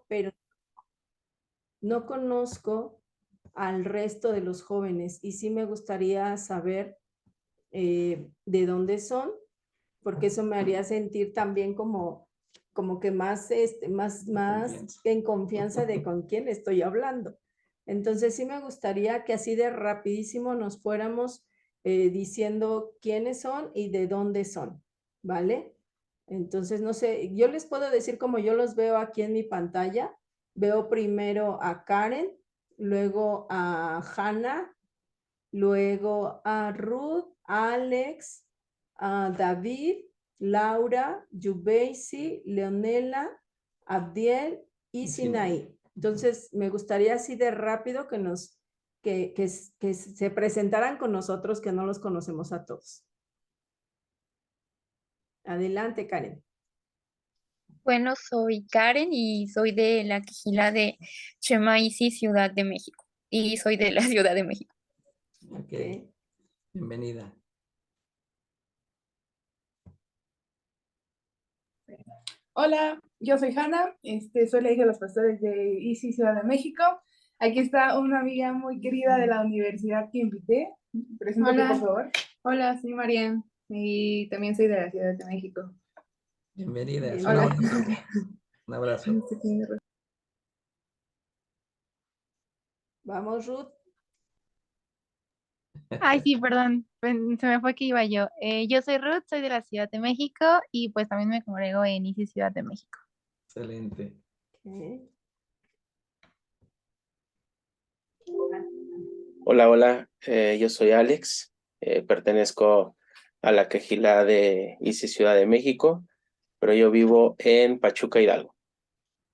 pero no conozco al resto de los jóvenes y sí me gustaría saber de dónde son, porque eso me haría sentir también como que más en confianza de con quién estoy hablando. Entonces sí me gustaría que así de rapidísimo nos fuéramos diciendo quiénes son y de dónde son, ¿vale? Entonces, no sé, yo les puedo decir como yo los veo aquí en mi pantalla. Veo primero a Karen, luego a Hannah, luego a Ruth, Alex, a David, Laura, Yubeisi, Leonela, Abdiel y Sinaí. Entonces, me gustaría así de rápido que se presentaran con nosotros, que no los conocemos a todos. Adelante, Karen. Bueno, soy Karen y soy de la Quijila de Chemaisi, Ciudad de México. Y soy de la Ciudad de México. Ok. Bienvenida. Hola, yo soy Hanna, soy la hija de los pastores de ICI Ciudad de México. Aquí está una amiga muy querida de la universidad que invité. Preséntate, por favor. Hola, soy Marian y también soy de la Ciudad de México. Bienvenida. Hola. Un abrazo. Vamos, Ruth. Ay, sí, perdón, se me fue que iba yo. Yo soy Ruth, soy de la Ciudad de México y pues también me congrego en ICI Ciudad de México. Excelente. Okay. Hola, hola, yo soy Alex, pertenezco a la Quejilá de ICI Ciudad de México, pero yo vivo en Pachuca, Hidalgo.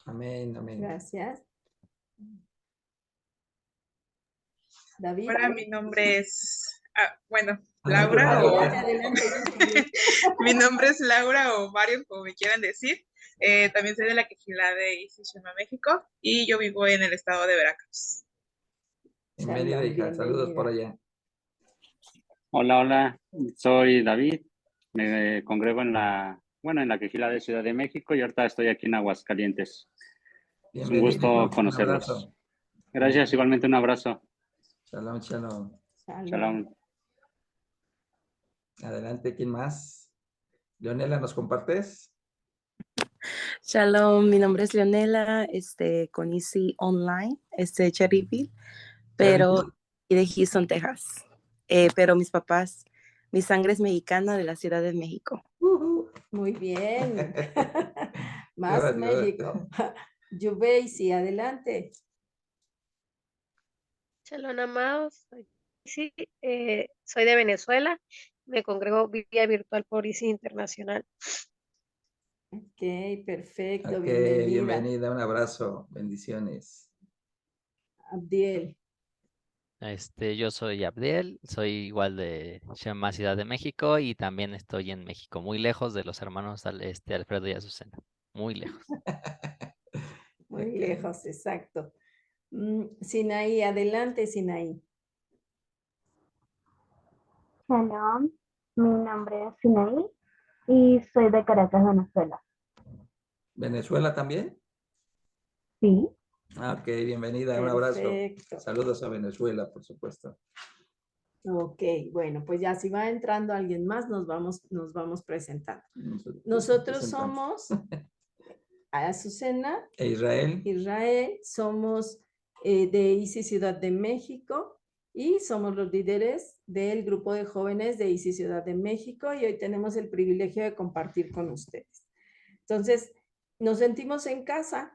Amén, amén. Gracias. David. Hola, mi nombre es, Laura o... Adelante. Mi nombre es Laura o Mario, como me quieran decir. También soy de la Quejilá de ICI México y yo vivo en el estado de Veracruz. Bienvenida, hija. Saludos por allá. Hola, hola. Soy David. Me congrego en la Quejilá de Ciudad de México y ahorita estoy aquí en Aguascalientes. Es un gusto conocerlos. Gracias, igualmente un abrazo. Shalom, shalom. Shalom. Adelante, ¿quién más? Leonela, ¿nos compartes? Shalom, mi nombre es Leonela, con ICI Online, Cherryville, pero y de Houston, Texas. Pero mis papás, mi sangre es mexicana de la Ciudad de México. Muy bien. Más México. Yubeisi, adelante. Shalom, amados. Sí, soy de Venezuela. Me congrego vía virtual por ICI Internacional. Ok, perfecto. Ok, bienvenida. Un abrazo. Bendiciones. Abdiel. Yo soy Abdiel, soy igual de Shema, Ciudad de México, y también estoy en México, muy lejos de los hermanos Alfredo y Azucena, muy lejos. Muy lejos, exacto. Sinaí, adelante, Sinaí. Shalom, mi nombre es Sinaí y soy de Caracas, Venezuela. ¿Venezuela también? Sí. Ok, bienvenida, un abrazo. Saludos a Venezuela, por supuesto. Ok, bueno, pues ya si va entrando alguien más, nos vamos presentando. Nosotros somos Azucena e Israel. Israel, somos de ICI Ciudad de México y somos los líderes del grupo de jóvenes de ICI Ciudad de México y hoy tenemos el privilegio de compartir con ustedes. Entonces, nos sentimos en casa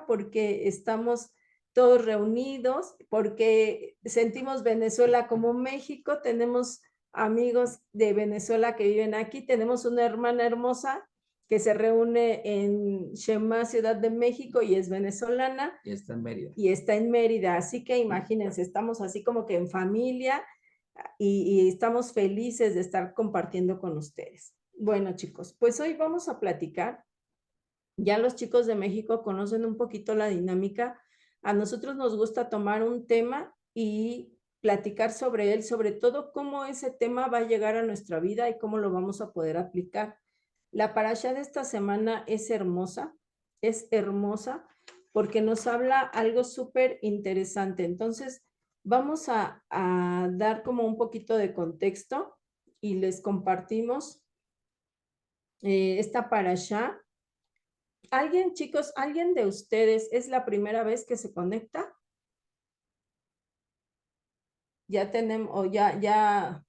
porque estamos todos reunidos, porque sentimos Venezuela como México, tenemos amigos de Venezuela que viven aquí, tenemos una hermana hermosa que se reúne en Shema, Ciudad de México, y es venezolana. Y está en Mérida. Y está en Mérida, así que imagínense, estamos así como que en familia y estamos felices de estar compartiendo con ustedes. Bueno, chicos, pues hoy vamos a platicar. Ya los chicos de México conocen un poquito la dinámica. A nosotros nos gusta tomar un tema y platicar sobre él, sobre todo cómo ese tema va a llegar a nuestra vida y cómo lo vamos a poder aplicar. La parasha de esta semana es hermosa. es hermosa porque nos habla algo súper interesante. Entonces, vamos a dar como un poquito de contexto y les compartimos esta parashá. ¿Alguien, chicos, alguien de ustedes es la primera vez que se conecta? Ya tenemos, o ya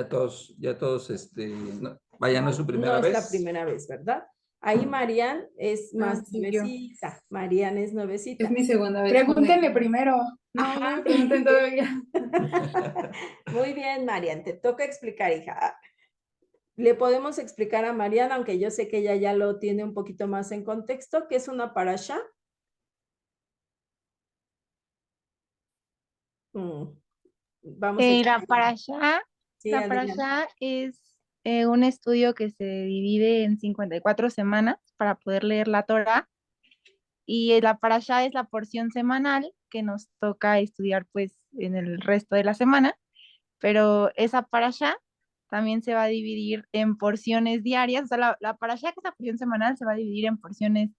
todos, no, vaya, no es su primera vez. No es la primera vez, ¿verdad? Ahí Marian es más sí, nuevecita. Marian es nuevecita. Es mi segunda vez. Pregúntenle primero. No me pregunten todavía. Muy bien, Marian, te toca explicar, hija. Le podemos explicar a Marian, aunque yo sé que ella ya lo tiene un poquito más en contexto, ¿qué es una parashá? Vamos a La parashá, sí, la parashá es un estudio que se divide en 54 semanas para poder leer la Torá. Y la parashá es la porción semanal que nos toca estudiar pues en el resto de la semana, pero esa parashá también se va a dividir en porciones diarias. O sea, la parashá, que es la porción semanal, se va a dividir en porciones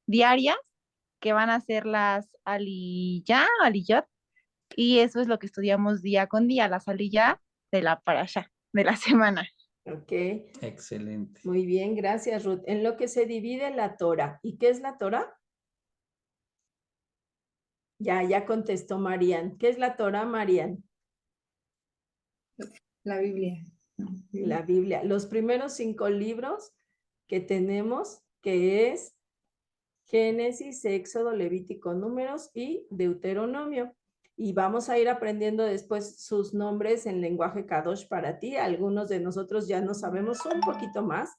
diarias que van a ser las aliyot, y eso es lo que estudiamos día con día, las aliyah de la parashá, de la semana. Ok. Excelente. Muy bien, gracias, Ruth. En lo que se divide la Torá. ¿Y qué es la Torá? Ya contestó Marian. ¿Qué es la Torá, Marian? La Biblia. La Biblia. Los primeros 5 libros que tenemos, que es Génesis, Éxodo, Levítico, Números y Deuteronomio. Y vamos a ir aprendiendo después sus nombres en lenguaje Kadosh para ti. Algunos de nosotros ya no sabemos un poquito más,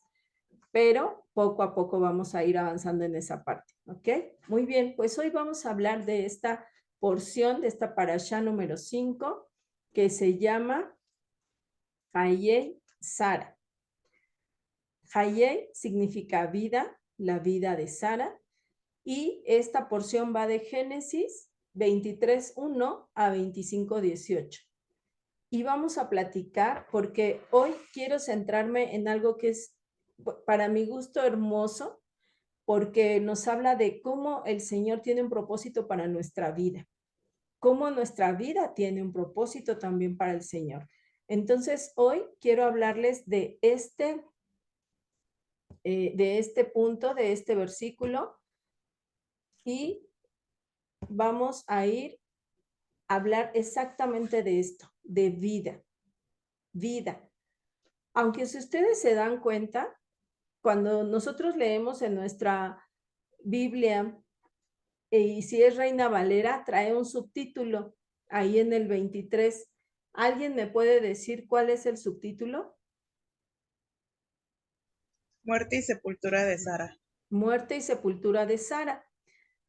pero poco a poco vamos a ir avanzando en esa parte, ¿ok? Muy bien, pues hoy vamos a hablar de esta porción, de esta parashá número 5, que se llama Hayei Sara. Hayei significa vida, la vida de Sara, y esta porción va de Génesis 23:1 a 25:18. Y vamos a platicar porque hoy quiero centrarme en algo que es para mi gusto hermoso, porque nos habla de cómo el Señor tiene un propósito para nuestra vida, cómo nuestra vida tiene un propósito también para el Señor. Entonces, hoy quiero hablarles de este punto, de este versículo, y vamos a ir a hablar exactamente de esto, de vida, vida. Aunque si ustedes se dan cuenta, cuando nosotros leemos en nuestra Biblia, y si es Reina Valera, trae un subtítulo ahí en el 23. ¿Alguien me puede decir cuál es el subtítulo? Muerte y sepultura de Sara. Muerte y sepultura de Sara.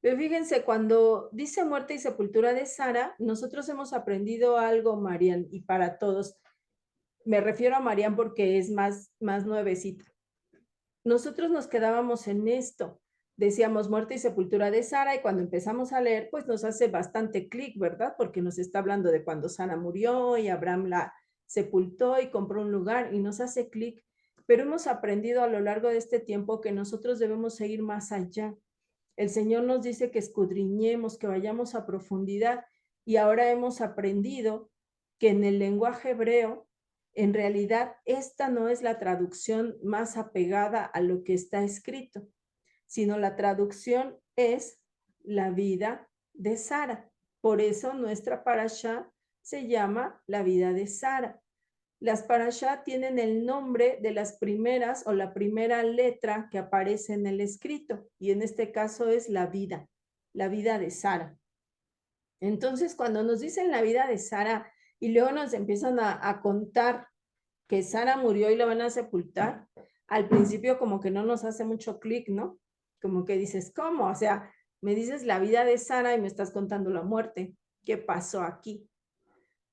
Pero fíjense, cuando dice muerte y sepultura de Sara, nosotros hemos aprendido algo, Marian, y para todos. Me refiero a Marian porque es más nuevecita. Nosotros nos quedábamos en esto. Decíamos muerte y sepultura de Sara, y cuando empezamos a leer, pues nos hace bastante clic, ¿verdad? Porque nos está hablando de cuando Sara murió y Abraham la sepultó y compró un lugar, y nos hace clic. Pero hemos aprendido a lo largo de este tiempo que nosotros debemos seguir más allá. El Señor nos dice que escudriñemos, que vayamos a profundidad, y ahora hemos aprendido que en el lenguaje hebreo, en realidad, esta no es la traducción más apegada a lo que está escrito, sino la traducción es la vida de Sara. Por eso nuestra parashá se llama la vida de Sara. Las parashá tienen el nombre de las primeras o la primera letra que aparece en el escrito, y en este caso es la vida de Sara. Entonces, cuando nos dicen la vida de Sara y luego nos empiezan a contar que Sara murió y la van a sepultar, al principio como que no nos hace mucho clic, ¿no? Como que dices, ¿cómo? O sea, me dices la vida de Sara y me estás contando la muerte. ¿Qué pasó aquí?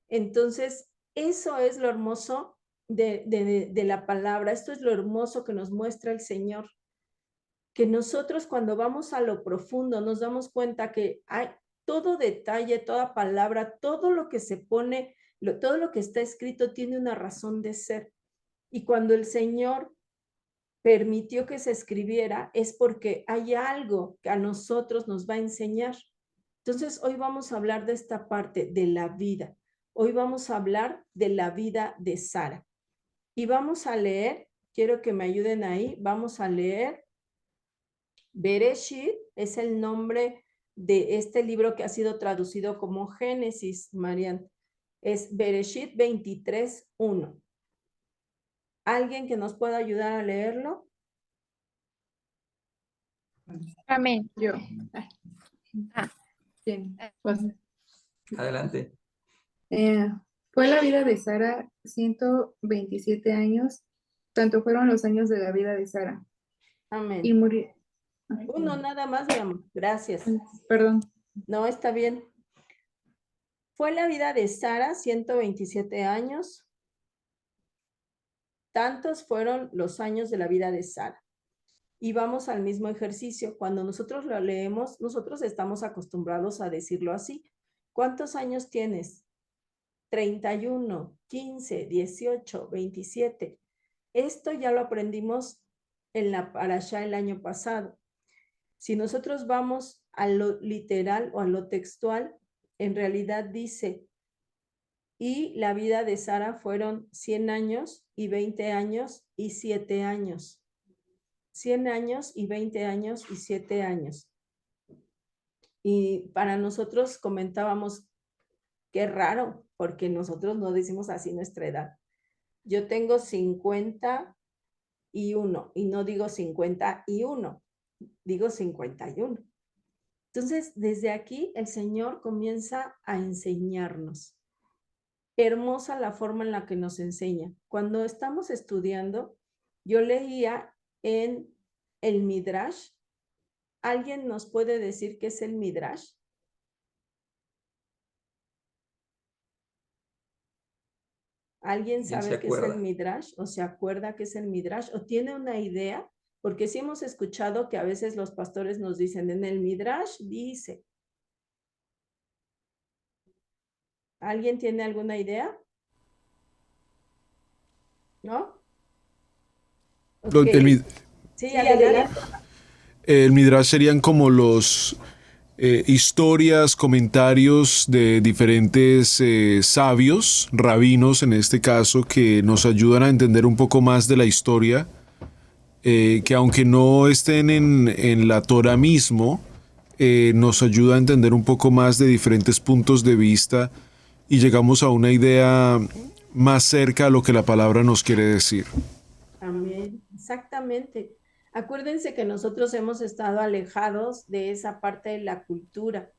Entonces, eso es lo hermoso de la palabra. Esto es lo hermoso que nos muestra el Señor. Que nosotros cuando vamos a lo profundo nos damos cuenta que hay todo detalle, toda palabra, todo lo que se pone, todo lo que está escrito tiene una razón de ser. Y cuando el Señor permitió que se escribiera es porque hay algo que a nosotros nos va a enseñar. Entonces, hoy vamos a hablar de esta parte de la vida. Hoy vamos a hablar de la vida de Sara. Y vamos a leer, quiero que me ayuden ahí, vamos a leer Bereshit, es el nombre de este libro que ha sido traducido como Génesis, Marian. Es Bereshit 23:1. ¿Alguien que nos pueda ayudar a leerlo? Amén. Yo. Ah. Bien. Pues, Adelante. fue la vida de Sara 127 años, tanto fueron los años de la vida de Sara. Amén. Y murió. Uno nada más, mi amor. Gracias. Perdón. No, está bien. Fue la vida de Sara 127 años. Tantos fueron los años de la vida de Sara. Y vamos al mismo ejercicio. Cuando nosotros lo leemos, nosotros estamos acostumbrados a decirlo así. ¿Cuántos años tienes? 31, 15, 18, 27. Esto ya lo aprendimos en la parashá el año pasado. Si nosotros vamos a lo literal o a lo textual, en realidad dice, y la vida de Sara fueron 100 años y 20 años y 7 años. 100 años y 20 años y 7 años. Y para nosotros comentábamos, qué raro, porque nosotros no decimos así nuestra edad. Yo tengo 51 y no digo 51, digo 51. Entonces, desde aquí el Señor comienza a enseñarnos. Hermosa la forma en la que nos enseña. Cuando estamos estudiando, yo leía en el Midrash. ¿Alguien nos puede decir qué es el Midrash? ¿Alguien sabe qué es el Midrash? ¿O se acuerda qué es el Midrash? ¿O tiene una idea? Porque sí hemos escuchado que a veces los pastores nos dicen, en el Midrash dice. ¿Alguien tiene alguna idea? ¿No? Okay. Sí, adelante. El Midrash serían como los historias, comentarios de diferentes sabios, rabinos en este caso, que nos ayudan a entender un poco más de la historia, que aunque no estén en la Torah mismo, nos ayuda a entender un poco más de diferentes puntos de vista y llegamos a una idea más cerca a lo que la palabra nos quiere decir. Amén, exactamente. Acuérdense que nosotros hemos estado alejados de esa parte de la cultura,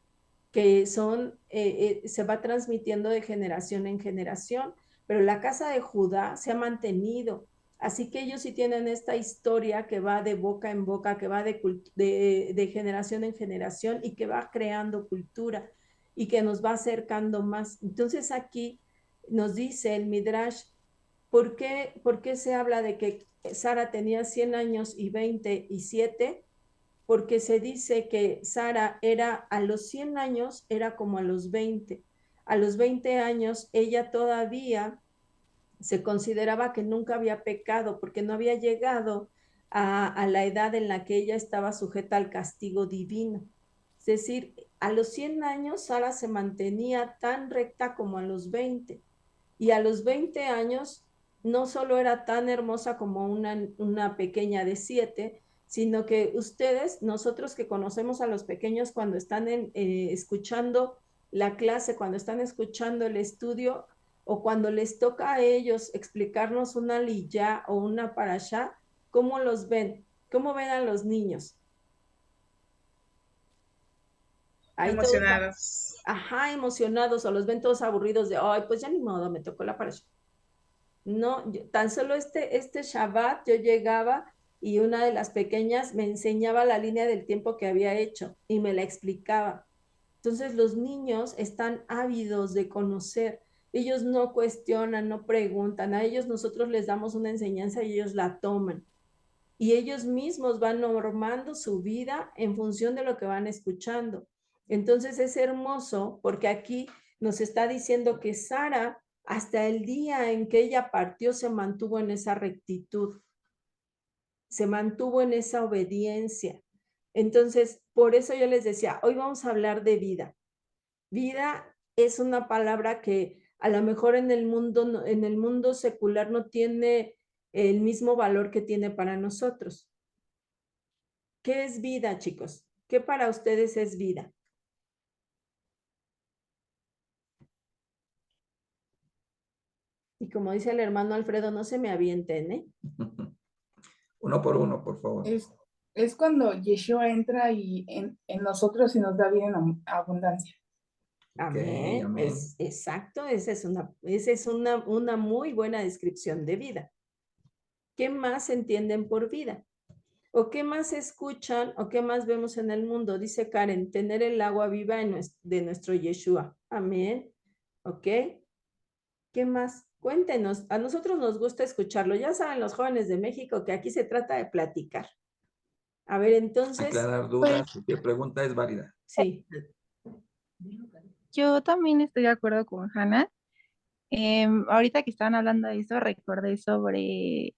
que se va transmitiendo de generación en generación, pero la casa de Judá se ha mantenido. Así que ellos sí tienen esta historia que va de boca en boca, que va de generación en generación y que va creando cultura y que nos va acercando más. Entonces aquí nos dice el Midrash, ¿por qué se habla de que Sara tenía 100 años y 20 y 7? Porque se dice que Sara a los 100 años era como a los 20. A los 20 años ella todavía se consideraba que nunca había pecado porque no había llegado a la edad en la que ella estaba sujeta al castigo divino. Es decir, a los 100 años Sara se mantenía tan recta como a los 20. Y a los 20 años no solo era tan hermosa como una pequeña de 7, sino que nosotros que conocemos a los pequeños cuando están escuchando la clase, cuando están escuchando el estudio, o cuando les toca a ellos explicarnos una liyá o una parashá, ¿cómo los ven? ¿Cómo ven a los niños? Ahí emocionados. Emocionados, o los ven todos aburridos de, ay, pues ya ni modo, me tocó la parashá. No, tan solo este Shabbat yo llegaba y una de las pequeñas me enseñaba la línea del tiempo que había hecho y me la explicaba. Entonces los niños están ávidos de conocer. Ellos no cuestionan, no preguntan. A ellos nosotros les damos una enseñanza y ellos la toman. Y ellos mismos van normando su vida en función de lo que van escuchando. Entonces es hermoso porque aquí nos está diciendo que Sara, hasta el día en que ella partió, se mantuvo en esa rectitud. se mantuvo en esa obediencia. Entonces, por eso yo les decía, hoy vamos a hablar de vida. Vida es una palabra que a lo mejor en el mundo secular no tiene el mismo valor que tiene para nosotros. ¿Qué es vida, chicos? ¿Qué para ustedes es vida? Y como dice el hermano Alfredo, no se me avienten, ¿eh? Uno por uno, por favor. Es cuando Yeshua entra en nosotros y nos da vida en abundancia. Amén. Okay, amén. Exacto, esa es una muy buena descripción de vida. ¿Qué más entienden por vida? ¿O qué más escuchan o qué más vemos en el mundo? Dice Karen, tener el agua viva de nuestro Yeshua. Amén. ¿Ok? ¿Qué más? Cuéntenos. A nosotros nos gusta escucharlo. Ya saben los jóvenes de México que aquí se trata de platicar. A ver, entonces... Aclarar dudas, cualquier pregunta es válida. Sí. Yo también estoy de acuerdo con Hannah. Ahorita que estaban hablando de eso, recordé sobre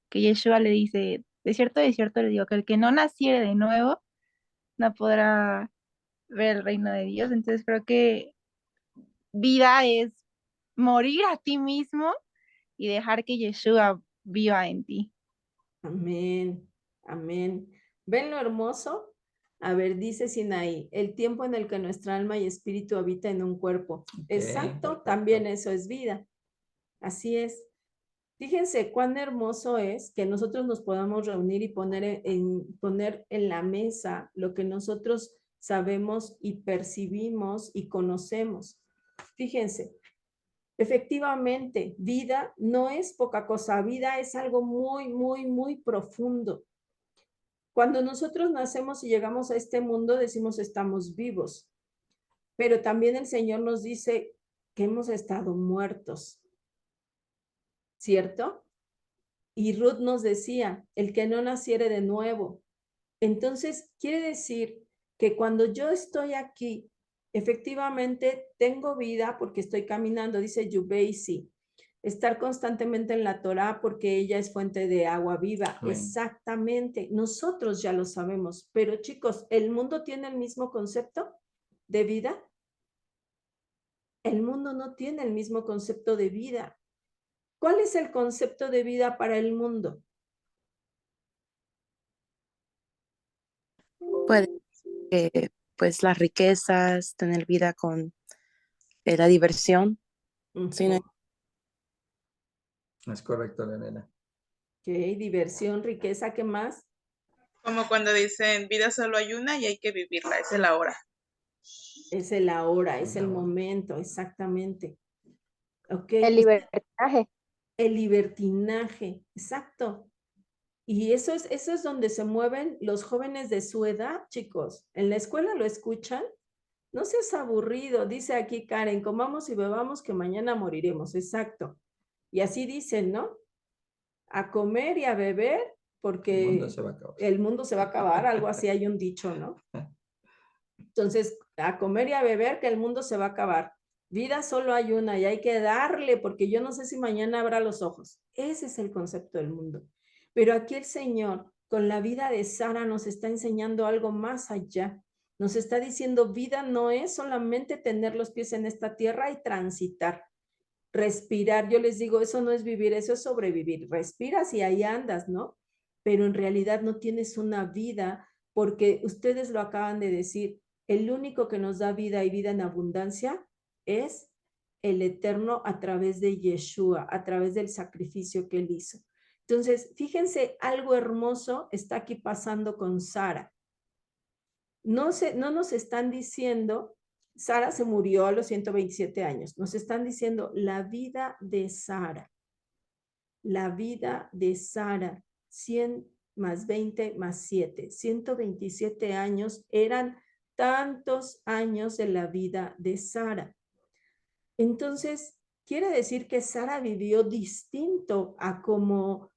que Yeshua le dice, de cierto le digo, que el que no naciere de nuevo no podrá ver el reino de Dios. Entonces creo que vida es morir a ti mismo y dejar que Yeshua viva en ti. Amén, amén. ¿Ven lo hermoso? A ver, dice Sinaí, el tiempo en el que nuestra alma y espíritu habita en un cuerpo. Exacto, también eso es vida. Así es. Fíjense cuán hermoso es que nosotros nos podamos reunir y poner en la mesa lo que nosotros sabemos y percibimos y conocemos. Fíjense, efectivamente, vida no es poca cosa, vida es algo muy, muy, muy profundo. Cuando nosotros nacemos y llegamos a este mundo, decimos estamos vivos, pero también el Señor nos dice que hemos estado muertos, ¿cierto? Y Ruth nos decía, el que no naciere de nuevo. Entonces, quiere decir que cuando yo estoy aquí, efectivamente tengo vida porque estoy caminando, dice Yubeisi, estar constantemente en la Torá porque ella es fuente de agua viva. Amén. Exactamente, nosotros ya lo sabemos, pero chicos, ¿el mundo tiene el mismo concepto de vida? El mundo no tiene el mismo concepto de vida. ¿Cuál es el concepto de vida para el mundo? Pues las riquezas, tener vida con la diversión. Sí, ¿no? Es correcto, Leonela. Ok, diversión, riqueza, ¿qué más? Como cuando dicen, vida solo hay una y hay que vivirla, es el ahora. Es el ahora, es el momento, exactamente. Ok. El libertinaje. El libertinaje, exacto. Y eso es donde se mueven los jóvenes de su edad, chicos. En la escuela lo escuchan. No seas aburrido, dice aquí Karen, comamos y bebamos que mañana moriremos, exacto. Y así dicen, ¿no? A comer y a beber porque el mundo se va a acabar, algo así hay un dicho, ¿no? Entonces, a comer y a beber que el mundo se va a acabar. Vida solo hay una y hay que darle porque yo no sé si mañana abra los ojos. Ese es el concepto del mundo. Pero aquí el Señor, con la vida de Sara, nos está enseñando algo más allá. Nos está diciendo, vida no es solamente tener los pies en esta tierra y transitar, respirar. Yo les digo, eso no es vivir, eso es sobrevivir. Respiras y ahí andas, ¿no? Pero en realidad no tienes una vida porque ustedes lo acaban de decir, el único que nos da vida y vida en abundancia es el Eterno a través de Yeshua, a través del sacrificio que Él hizo. Entonces, fíjense, algo hermoso está aquí pasando con Sara. No nos están diciendo, Sara se murió a los 127 años, nos están diciendo la vida de Sara. La vida de Sara, 100 más 20 más 7, 127 años eran tantos años de la vida de Sara. Entonces, quiere decir que Sara vivió distinto a como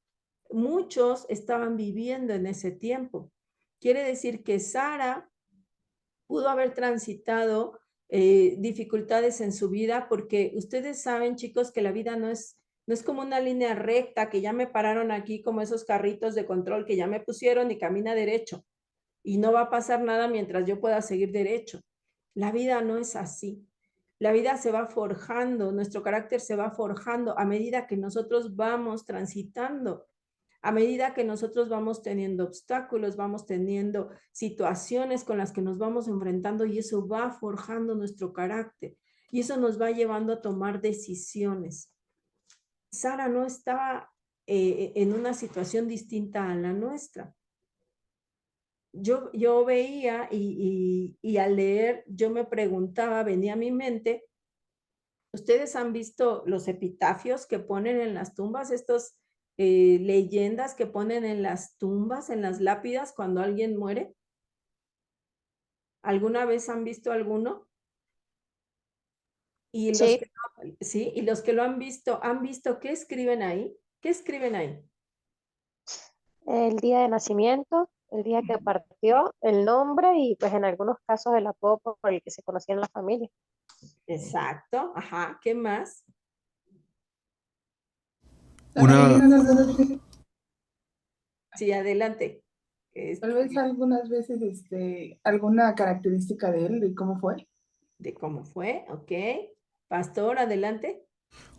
muchos estaban viviendo en ese tiempo. Quiere decir que Sara pudo haber transitado dificultades en su vida porque ustedes saben, chicos, que la vida no es No es como una línea recta que ya me pararon aquí como esos carritos de control que ya me pusieron y camina derecho. Y no va a pasar nada mientras yo pueda seguir derecho. La vida no es así. La vida se va forjando, nuestro carácter se va forjando a medida que nosotros vamos transitando, a medida que nosotros vamos teniendo obstáculos, vamos teniendo situaciones con las que nos vamos enfrentando y eso va forjando nuestro carácter y eso nos va llevando a tomar decisiones. Sara no estaba en una situación distinta a la nuestra. Yo veía y al leer yo me preguntaba, venía a mi mente, ¿ustedes han visto los epitafios que ponen en las tumbas? Estos leyendas que ponen en las tumbas, en las lápidas cuando alguien muere. ¿Alguna vez han visto alguno? Y Sí. ¿Sí? Y los que lo han visto ¿qué escriben ahí? ¿Qué escriben ahí? El día de nacimiento, el día que partió, el nombre y pues en algunos casos el apodo por el que se conocía en la familia. Exacto, ajá, ¿qué más? Sí, adelante. Tal vez algunas veces, alguna característica de él, de cómo fue. De cómo fue, ok. Pastor, adelante.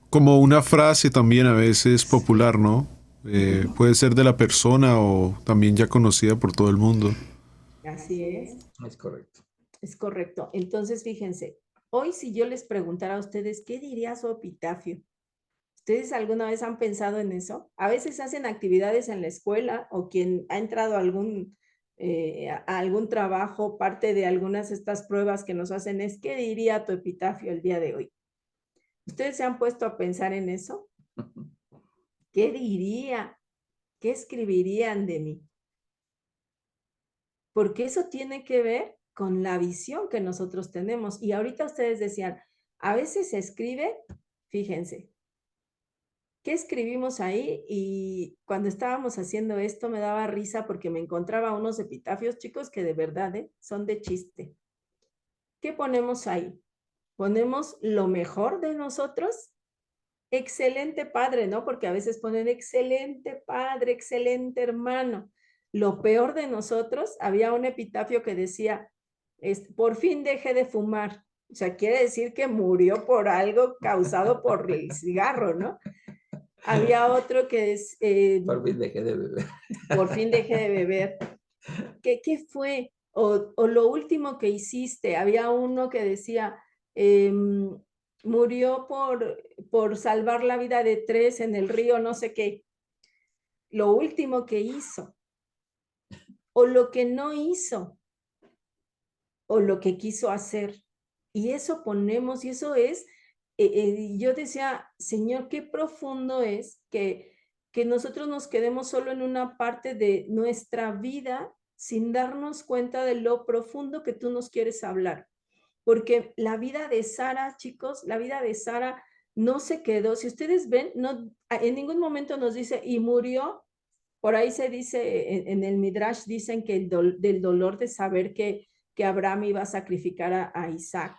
Como una frase también a veces popular, ¿no? Puede ser de la persona o también ya conocida por todo el mundo. Así es. Es correcto. Es correcto. Entonces, fíjense, hoy si yo les preguntara a ustedes, ¿qué diría su epitafio? ¿Ustedes alguna vez han pensado en eso? A veces hacen actividades en la escuela o quien ha entrado a algún trabajo, parte de algunas de estas pruebas que nos hacen es, ¿qué diría tu epitafio el día de hoy? ¿Ustedes se han puesto a pensar en eso? ¿Qué diría? ¿Qué escribirían de mí? Porque eso tiene que ver con la visión que nosotros tenemos. Y ahorita ustedes decían, a veces se escribe, fíjense, ¿qué escribimos ahí? Y cuando estábamos haciendo esto me daba risa porque me encontraba unos epitafios, chicos, que de verdad son de chiste. ¿Qué ponemos ahí? ¿Ponemos lo mejor de nosotros? Excelente padre, ¿no? Porque a veces ponen excelente padre, excelente hermano. Lo peor de nosotros, había un epitafio que decía, por fin dejé de fumar. O sea, quiere decir que murió por algo causado por el cigarro, ¿no? Había otro que es... por fin dejé de beber. Por fin dejé de beber. ¿Qué fue? O lo último que hiciste. Había uno que decía, murió por salvar la vida de 3 en el río, no sé qué. Lo último que hizo. O lo que no hizo. O lo que quiso hacer. Y eso ponemos, y eso es, yo decía, Señor, qué profundo es que nosotros nos quedemos solo en una parte de nuestra vida sin darnos cuenta de lo profundo que tú nos quieres hablar. Porque la vida de Sara, chicos, la vida de Sara no se quedó. Si ustedes ven, no, en ningún momento nos dice, y murió. Por ahí se dice, en el Midrash dicen que del dolor de saber que Abraham iba a sacrificar a Isaac,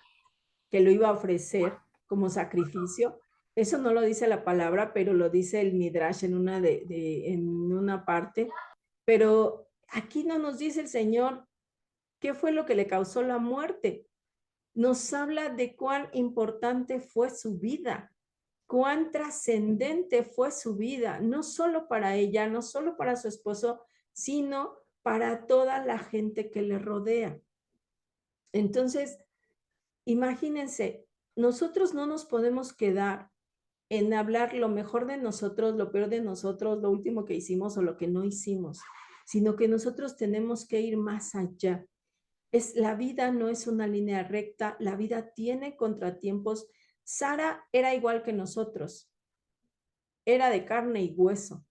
que lo iba a ofrecer como sacrificio. Eso no lo dice la palabra, pero lo dice el Midrash en una parte. Pero aquí no nos dice el Señor qué fue lo que le causó la muerte. Nos habla de cuán importante fue su vida, cuán trascendente fue su vida, no solo para ella, no solo para su esposo, sino para toda la gente que le rodea. Entonces, imagínense, nosotros no nos podemos quedar en hablar lo mejor de nosotros, lo peor de nosotros, lo último que hicimos o lo que no hicimos, sino que nosotros tenemos que ir más allá. La vida no es una línea recta, la vida tiene contratiempos. Sara era igual que nosotros, era de carne y hueso,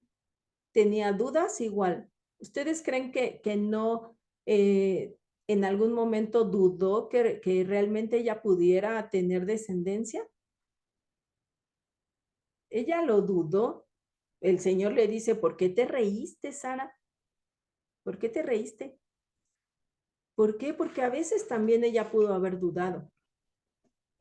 tenía dudas igual. ¿Ustedes creen que no en algún momento dudó que realmente ella pudiera tener descendencia? Ella lo dudó. El Señor le dice, ¿por qué te reíste, Sara? ¿Por qué te reíste? ¿Por qué? Porque a veces también ella pudo haber dudado.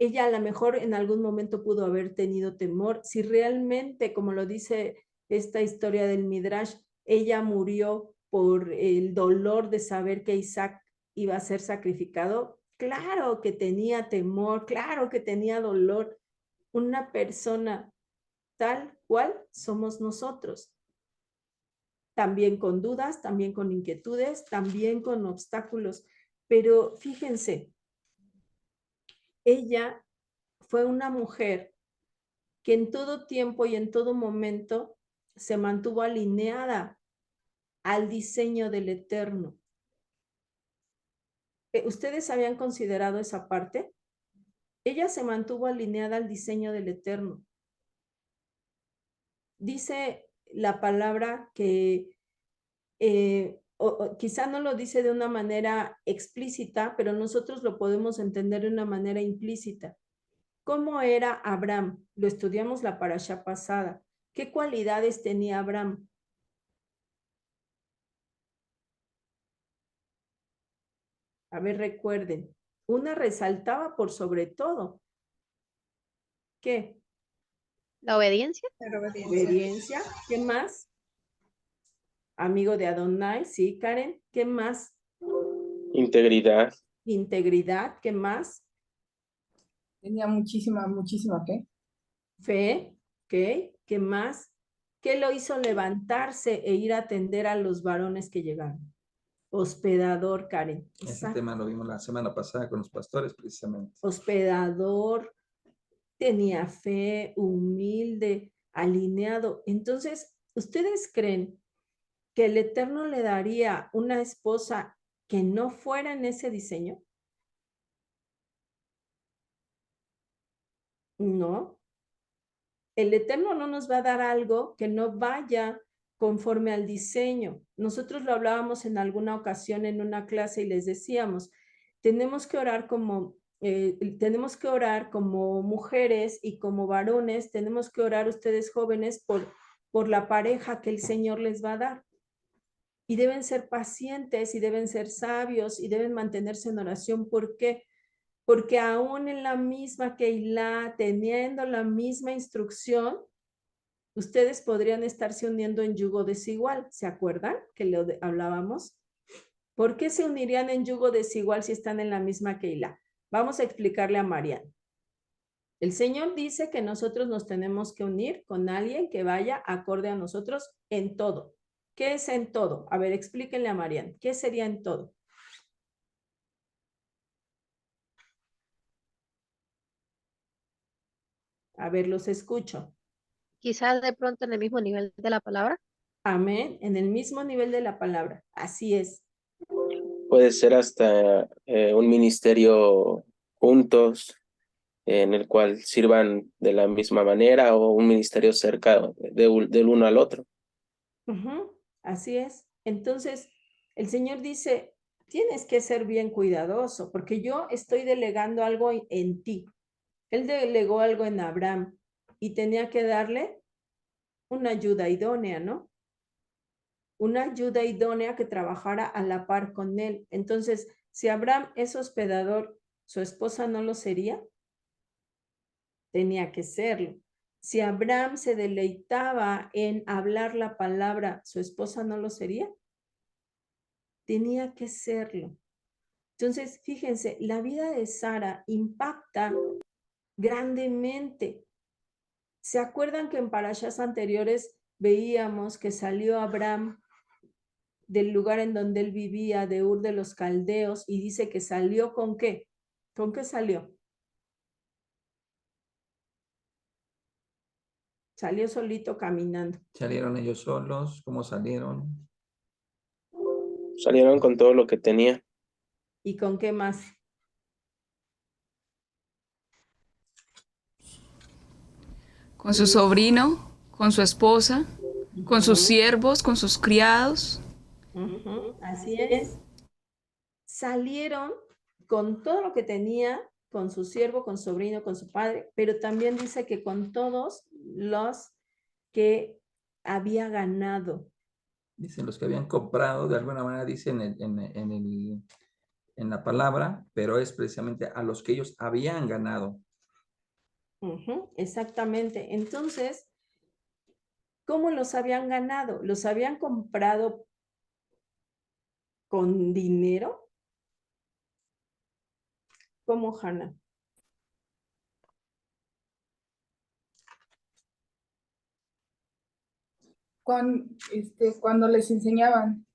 ella a lo mejor en algún momento pudo haber tenido temor. Si realmente, como lo dice esta historia del Midrash, ella murió por el dolor de saber que Isaac iba a ser sacrificado, claro que tenía temor, claro que tenía dolor. Una persona tal cual somos nosotros. También con dudas, también con inquietudes, también con obstáculos. Pero fíjense, ella fue una mujer que en todo tiempo y en todo momento se mantuvo alineada al diseño del Eterno. ¿Ustedes habían considerado esa parte? Ella se mantuvo alineada al diseño del Eterno. Dice la palabra que quizá no lo dice de una manera explícita, pero nosotros lo podemos entender de una manera implícita. ¿Cómo era Abraham? Lo estudiamos la parashá pasada. ¿Qué cualidades tenía Abraham? A ver, recuerden. Una resaltaba por sobre todo. ¿Qué? La obediencia. Obediencia. ¿Qué más? Amigo de Adonai, sí, Karen. ¿Qué más? Integridad. Integridad. ¿Qué más? Tenía muchísima fe. Fe. ¿Qué? ¿Qué más? ¿Qué lo hizo levantarse e ir a atender a los varones que llegaron? Hospedador, Karen. Ese tema lo vimos la semana pasada con los pastores, precisamente. Hospedador, tenía fe, humilde, alineado. Entonces, ¿ustedes creen que el Eterno le daría una esposa que no fuera en ese diseño? No. El Eterno no nos va a dar algo que no vaya conforme al diseño. Nosotros lo hablábamos en alguna ocasión en una clase y les decíamos, tenemos que orar como mujeres y como varones, tenemos que orar ustedes jóvenes por la pareja que el Señor les va a dar. Y deben ser pacientes y deben ser sabios y deben mantenerse en oración. ¿Por qué? Porque aún en la misma Keilah, teniendo la misma instrucción, ustedes podrían estarse uniendo en yugo desigual. ¿Se acuerdan que lo hablábamos? ¿Por qué se unirían en yugo desigual si están en la misma Keilah? Vamos a explicarle a Marian. El Señor dice que nosotros nos tenemos que unir con alguien que vaya acorde a nosotros en todo. ¿Qué es en todo? A ver, explíquenle a Marian. ¿Qué sería en todo? A ver, los escucho. Quizás de pronto en el mismo nivel de la palabra. Amén, en el mismo nivel de la palabra. Así es. Puede ser hasta un ministerio juntos, en el cual sirvan de la misma manera, o un ministerio cerca del uno al otro. Así es. Entonces, el Señor dice, tienes que ser bien cuidadoso, porque yo estoy delegando algo en ti. Él delegó algo en Abraham y tenía que darle una ayuda idónea, ¿no? Una ayuda idónea que trabajara a la par con él. Entonces, si Abraham es hospedador, ¿su esposa no lo sería? Tenía que serlo. Si Abraham se deleitaba en hablar la palabra, ¿su esposa no lo sería? Tenía que serlo. Entonces, fíjense, la vida de Sara impacta grandemente. ¿Se acuerdan que en parashas anteriores veíamos que salió Abraham del lugar en donde él vivía, de Ur de los Caldeos, y dice que salió ¿con qué? ¿Con qué salió? Salió solito caminando. ¿Salieron ellos solos? ¿Cómo salieron? Salieron con todo lo que tenía. ¿Y con qué más? Con su sobrino, con su esposa, con sus siervos, con sus criados. Así es. Salieron con todo lo que tenía, con su siervo, con su sobrino, con su padre, pero también dice que con todos los que había ganado. Dicen los que habían comprado, de alguna manera dicen en la palabra, pero es precisamente a los que ellos habían ganado. Exactamente. Entonces, ¿cómo los habían ganado? ¿Los habían comprado con dinero? ¿Cómo, Hannah? Cuando les enseñaban.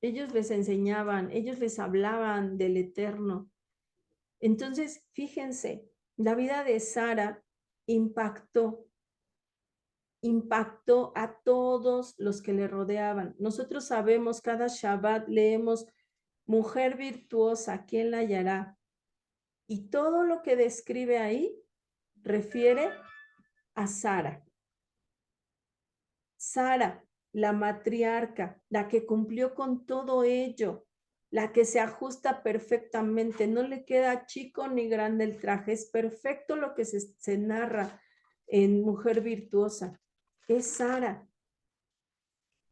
Ellos les enseñaban, ellos les hablaban del Eterno. Entonces, fíjense, la vida de Sara impactó a todos los que le rodeaban. Nosotros sabemos, cada Shabbat leemos, mujer virtuosa, ¿quién la hallará? Y todo lo que describe ahí refiere a Sara. Sara, la matriarca, la que cumplió con todo ello, la que se ajusta perfectamente, no le queda chico ni grande el traje, es perfecto lo que se narra en Mujer Virtuosa. Es Sara,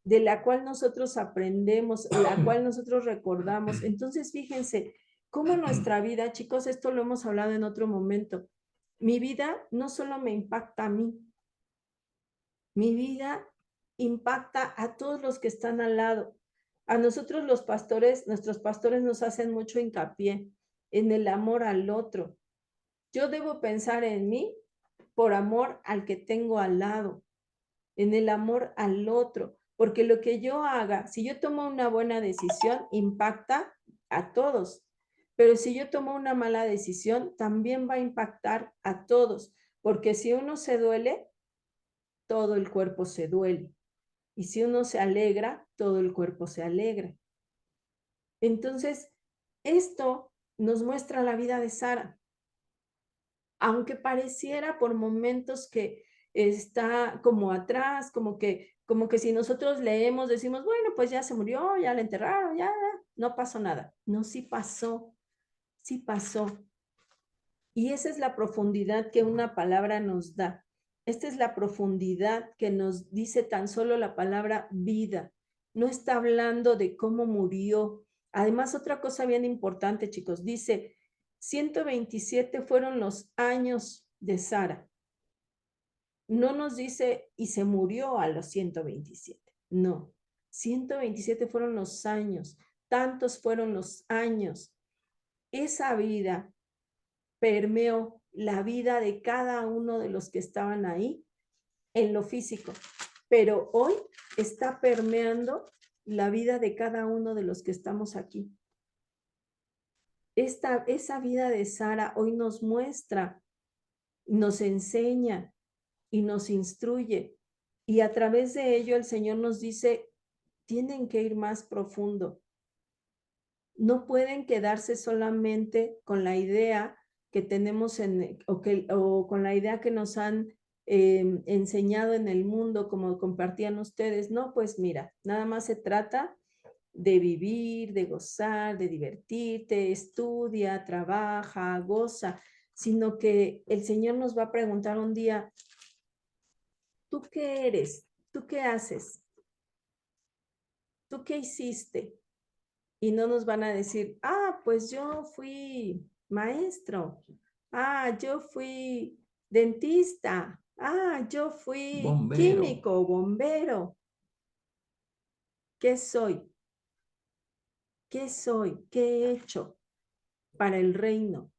de la cual nosotros aprendemos, la cual nosotros recordamos. Entonces, fíjense, cómo nuestra vida, chicos, esto lo hemos hablado en otro momento, mi vida no solo me impacta a mí, mi vida impacta a todos los que están al lado. A nosotros los pastores, nuestros pastores nos hacen mucho hincapié en el amor al otro. Yo debo pensar en mí por amor al que tengo al lado, en el amor al otro, porque lo que yo haga, si yo tomo una buena decisión, impacta a todos, pero si yo tomo una mala decisión, también va a impactar a todos, porque si uno se duele, todo el cuerpo se duele. Y si uno se alegra, todo el cuerpo se alegra. Entonces, esto nos muestra la vida de Sara. Aunque pareciera por momentos que está como atrás, como que si nosotros leemos, decimos, bueno, pues ya se murió, ya la enterraron, ya no pasó nada. No, sí pasó, sí pasó. Y esa es la profundidad que una palabra nos da. Esta es la profundidad que nos dice tan solo la palabra vida. No está hablando de cómo murió. Además, otra cosa bien importante, chicos, dice, 127 fueron los años de Sara. No nos dice, y se murió a los 127. No, 127 fueron los años. Tantos fueron los años. Esa vida permeó la vida de cada uno de los que estaban ahí en lo físico, pero hoy está permeando la vida de cada uno de los que estamos aquí. Esa vida de Sara hoy nos muestra, nos enseña y nos instruye, y a través de ello el Señor nos dice, tienen que ir más profundo. No pueden quedarse solamente con la idea que tenemos o con la idea que nos han enseñado en el mundo, como compartían ustedes. No, pues mira, nada más se trata de vivir, de gozar, de divertirte, estudia, trabaja, goza, sino que el Señor nos va a preguntar un día, ¿tú qué eres? ¿Tú qué haces? ¿Tú qué hiciste? Y no nos van a decir, pues yo fui maestro, yo fui dentista, yo fui químico, bombero. ¿Qué soy? ¿Qué soy? ¿Qué he hecho para el reino?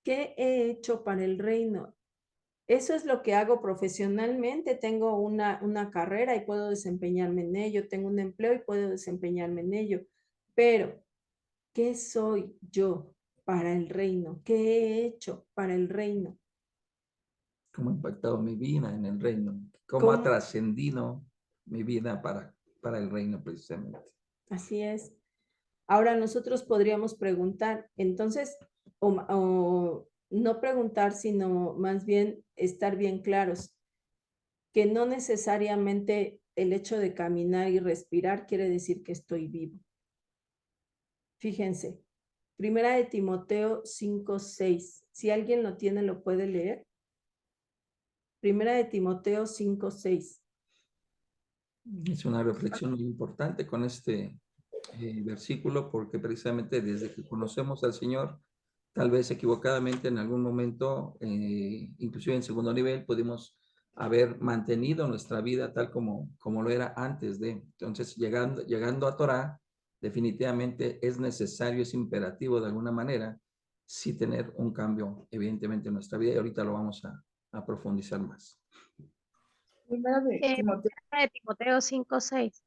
¿Qué he hecho para el reino? Eso es lo que hago profesionalmente. Tengo una carrera y puedo desempeñarme en ello. Tengo un empleo y puedo desempeñarme en ello. Pero, ¿qué soy yo para el reino? ¿Qué he hecho para el reino? ¿Cómo ha impactado mi vida en el reino? ¿Cómo ha trascendido mi vida para el reino precisamente? Así es. Ahora nosotros podríamos preguntar, entonces, o no preguntar, sino más bien estar bien claros, que no necesariamente el hecho de caminar y respirar quiere decir que estoy vivo. Fíjense, Primera de Timoteo 5:6. Si alguien lo tiene, lo puede leer. Primera de Timoteo 5:6. Es una reflexión muy importante con este versículo, porque precisamente desde que conocemos al Señor, tal vez equivocadamente en algún momento, inclusive en segundo nivel, pudimos haber mantenido nuestra vida tal como lo era antes de. Entonces, llegando a Torah, definitivamente es necesario, es imperativo de alguna manera, sí tener un cambio, evidentemente, en nuestra vida, y ahorita lo vamos a profundizar más. Primera de Timoteo. Primera de Timoteo 5:6.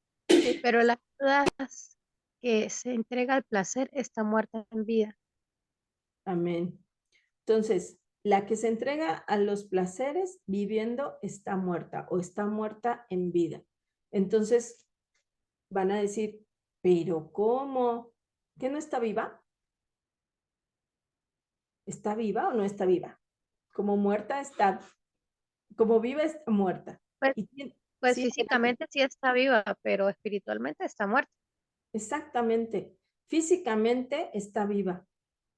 Pero las dudas que se entrega al placer está muerta en vida. Amén. Entonces, la que se entrega a los placeres viviendo está muerta o está muerta en vida. Entonces, van a decir, ¿pero cómo? ¿Que no está viva? ¿Está viva o no está viva? Como muerta está, como viva está muerta. Pues Sí, físicamente sí está viva, pero espiritualmente está muerta. exactamente. Físicamente está viva.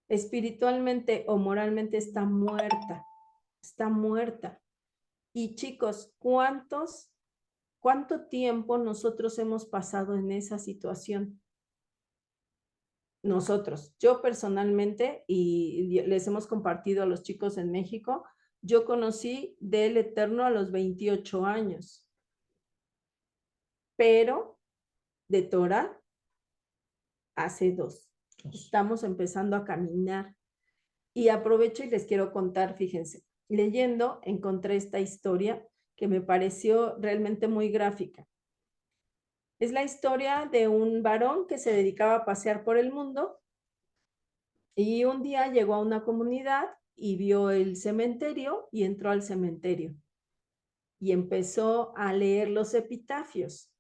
Espiritualmente o moralmente está muerta. Está muerta. Y chicos, ¿cuánto tiempo nosotros hemos pasado en esa situación? Nosotros, yo personalmente, y les hemos compartido a los chicos en México, yo conocí del Eterno a los 28 años, pero de Torah hace 2. Estamos empezando a caminar. Y aprovecho y les quiero contar, fíjense, leyendo encontré esta historia que me pareció realmente muy gráfica. Es la historia de un varón que se dedicaba a pasear por el mundo y un día llegó a una comunidad y vio el cementerio y entró al cementerio y empezó a leer los epitafios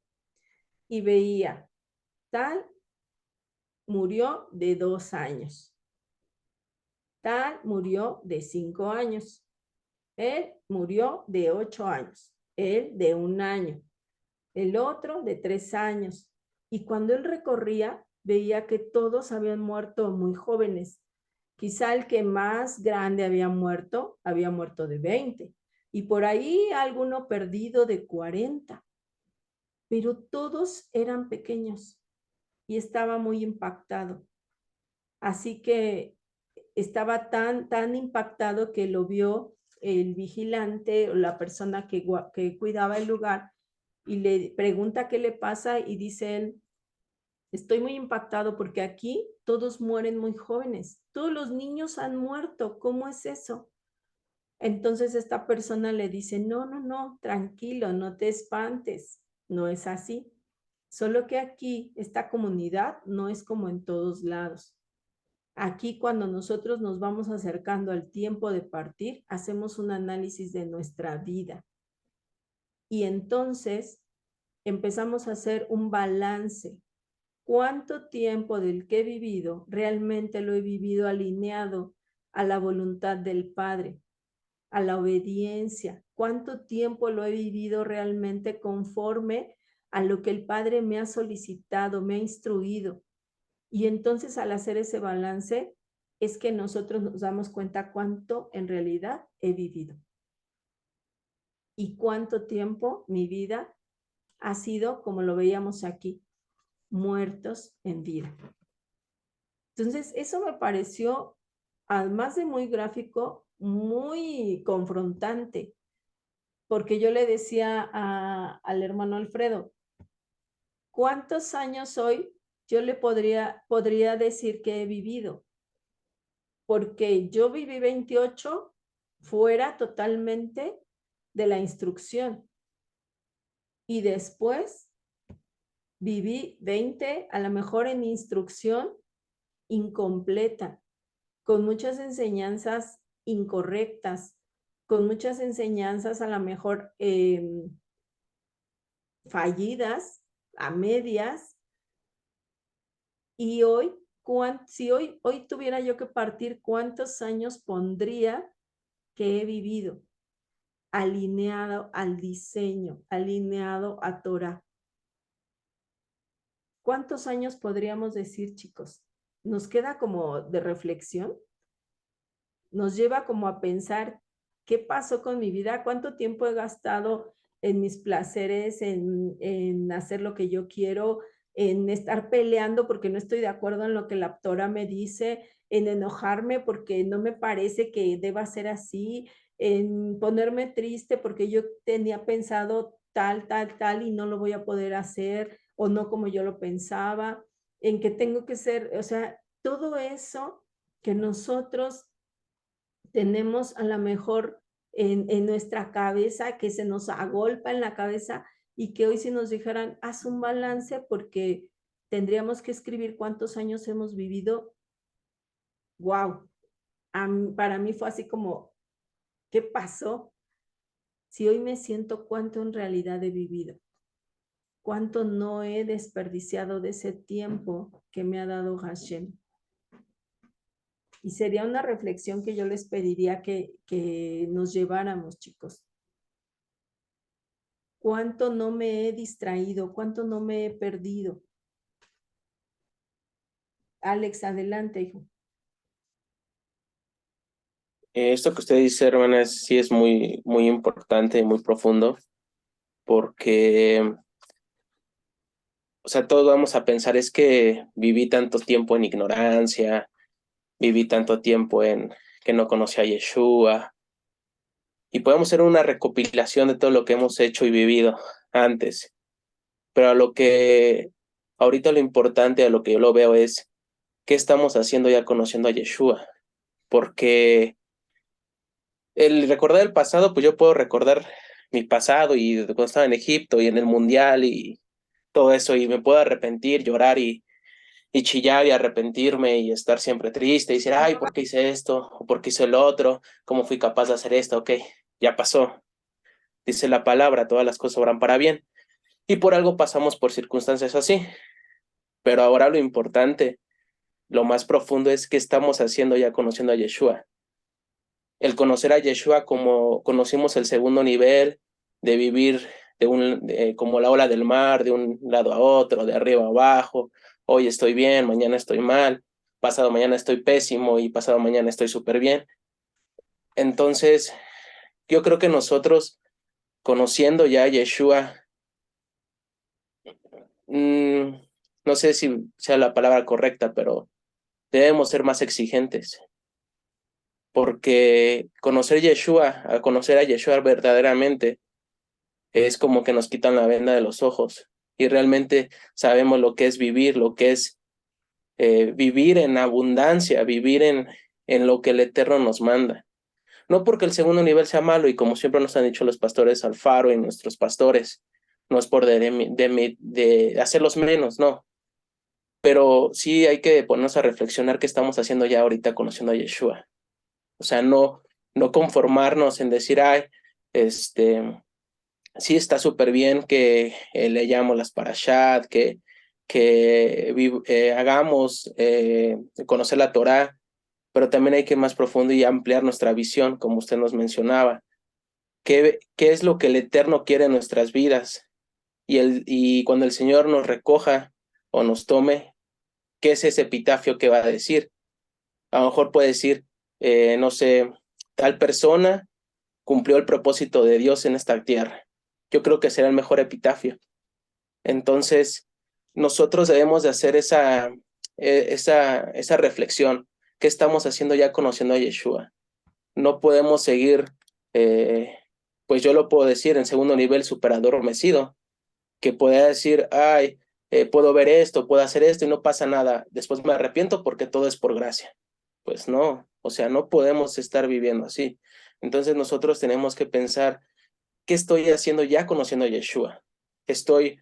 y veía, tal murió de 2 años, tal murió de 5 años, él murió de 8 años, él de 1 año, el otro de 3 años. Y cuando él recorría, veía que todos habían muerto muy jóvenes. Quizá el que más grande había muerto de 20. Y por ahí alguno perdido de 40. Pero todos eran pequeños y estaba muy impactado. Así que estaba tan impactado que lo vio el vigilante o la persona que cuidaba el lugar y le pregunta qué le pasa y dice él, estoy muy impactado porque aquí todos mueren muy jóvenes, todos los niños han muerto, ¿cómo es eso? Entonces esta persona le dice, no, tranquilo, no te espantes, no es así, solo que aquí esta comunidad no es como en todos lados. Aquí cuando nosotros nos vamos acercando al tiempo de partir, hacemos un análisis de nuestra vida. Y entonces empezamos a hacer un balance. ¿Cuánto tiempo del que he vivido realmente lo he vivido alineado a la voluntad del Padre, a la obediencia? ¿Cuánto tiempo lo he vivido realmente conforme a lo que el Padre me ha solicitado, me ha instruido? Y entonces al hacer ese balance es que nosotros nos damos cuenta cuánto en realidad he vivido. Y cuánto tiempo mi vida ha sido, como lo veíamos aquí, muertos en vida. Entonces, eso me pareció, además de muy gráfico, muy confrontante, porque yo le decía al hermano Alfredo, ¿cuántos años hoy yo le podría decir que he vivido? Porque yo viví 28 fuera totalmente de la instrucción. Y después viví 20, a lo mejor en instrucción incompleta, con muchas enseñanzas incorrectas, con muchas enseñanzas a lo mejor fallidas, a medias. Y hoy, si hoy tuviera yo que partir, ¿cuántos años pondría que he vivido? Alineado al diseño, alineado a Torah. ¿Cuántos años podríamos decir, chicos? Nos queda como de reflexión. Nos lleva como a pensar, ¿qué pasó con mi vida? ¿Cuánto tiempo he gastado en mis placeres, en hacer lo que yo quiero, en estar peleando porque no estoy de acuerdo en lo que la Torah me dice, en enojarme porque no me parece que deba ser así, en ponerme triste porque yo tenía pensado tal, tal, tal y no lo voy a poder hacer o no como yo lo pensaba, en que tengo que ser, o sea, todo eso que nosotros tenemos a lo mejor en nuestra cabeza, que se nos agolpa en la cabeza y que hoy si nos dijeran, haz un balance porque tendríamos que escribir cuántos años hemos vivido. Wow, para mí fue así como, ¿qué pasó? Si hoy me siento cuánto en realidad he vivido, cuánto no he desperdiciado de ese tiempo que me ha dado Hashem. Y sería una reflexión que yo les pediría que nos lleváramos, chicos. ¿Cuánto no me he distraído? ¿Cuánto no me he perdido? Alex, adelante, hijo. Esto que usted dice, hermana, sí es muy, muy importante y muy profundo, porque, o sea, todos vamos a pensar, es que viví tanto tiempo en ignorancia, viví tanto tiempo en que no conocía a Yeshua, y podemos hacer una recopilación de todo lo que hemos hecho y vivido antes, pero a lo que ahorita lo importante, a lo que yo lo veo es, ¿qué estamos haciendo ya conociendo a Yeshua? Porque el recordar el pasado, pues yo puedo recordar mi pasado y cuando estaba en Egipto y en el Mundial y todo eso, y me puedo arrepentir, llorar y chillar y arrepentirme y estar siempre triste y decir, ay, ¿por qué hice esto? ¿O por qué hice lo otro? ¿Cómo fui capaz de hacer esto? Ok, ya pasó. Dice la palabra, todas las cosas obran para bien. Y por algo pasamos por circunstancias así. Pero ahora lo importante, lo más profundo es qué estamos haciendo ya conociendo a Yeshua. El conocer a Yeshua como conocimos el segundo nivel, de vivir como la ola del mar, de un lado a otro, de arriba a abajo, hoy estoy bien, mañana estoy mal, pasado mañana estoy pésimo y pasado mañana estoy súper bien. Entonces, yo creo que nosotros, conociendo ya a Yeshua, no sé si sea la palabra correcta, pero debemos ser más exigentes, porque conocer a Yeshua verdaderamente, es como que nos quitan la venda de los ojos y realmente sabemos lo que es vivir, lo que es vivir en abundancia, vivir en lo que el Eterno nos manda. No porque el segundo nivel sea malo, y como siempre nos han dicho los pastores Alfaro y nuestros pastores, no es por de hacerlos menos, no. Pero sí hay que ponernos a reflexionar qué estamos haciendo ya ahorita conociendo a Yeshua. O sea, no conformarnos en decir, ay, sí está súper bien que leyamos las parashat, que hagamos conocer la Torá, pero también hay que ir más profundo y ampliar nuestra visión, como usted nos mencionaba. ¿Qué es lo que el Eterno quiere en nuestras vidas? Y cuando el Señor nos recoja o nos tome, ¿qué es ese epitafio que va a decir? A lo mejor puede decir, no sé, tal persona cumplió el propósito de Dios en esta tierra. Yo creo que será el mejor epitafio. Entonces, nosotros debemos de hacer esa reflexión. ¿Qué estamos haciendo ya conociendo a Yeshua? No podemos seguir, pues yo lo puedo decir en segundo nivel, súper adormecido, que pueda decir, ay, puedo ver esto, puedo hacer esto y no pasa nada. Después me arrepiento porque todo es por gracia. Pues no, o sea, no podemos estar viviendo así. Entonces nosotros tenemos que pensar, ¿qué estoy haciendo ya conociendo a Yeshua? ¿Estoy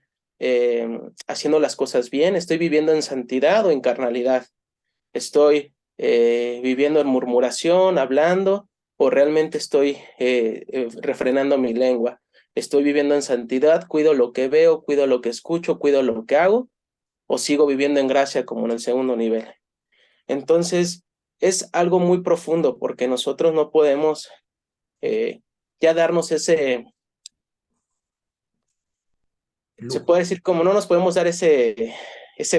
haciendo las cosas bien? ¿Estoy viviendo en santidad o en carnalidad? ¿Estoy viviendo en murmuración, hablando? ¿O realmente estoy refrenando mi lengua? ¿Estoy viviendo en santidad? ¿Cuido lo que veo? ¿Cuido lo que escucho? ¿Cuido lo que hago? ¿O sigo viviendo en gracia como en el segundo nivel? Entonces, es algo muy profundo porque nosotros no podemos ya darnos ese, se puede decir como no nos podemos dar ese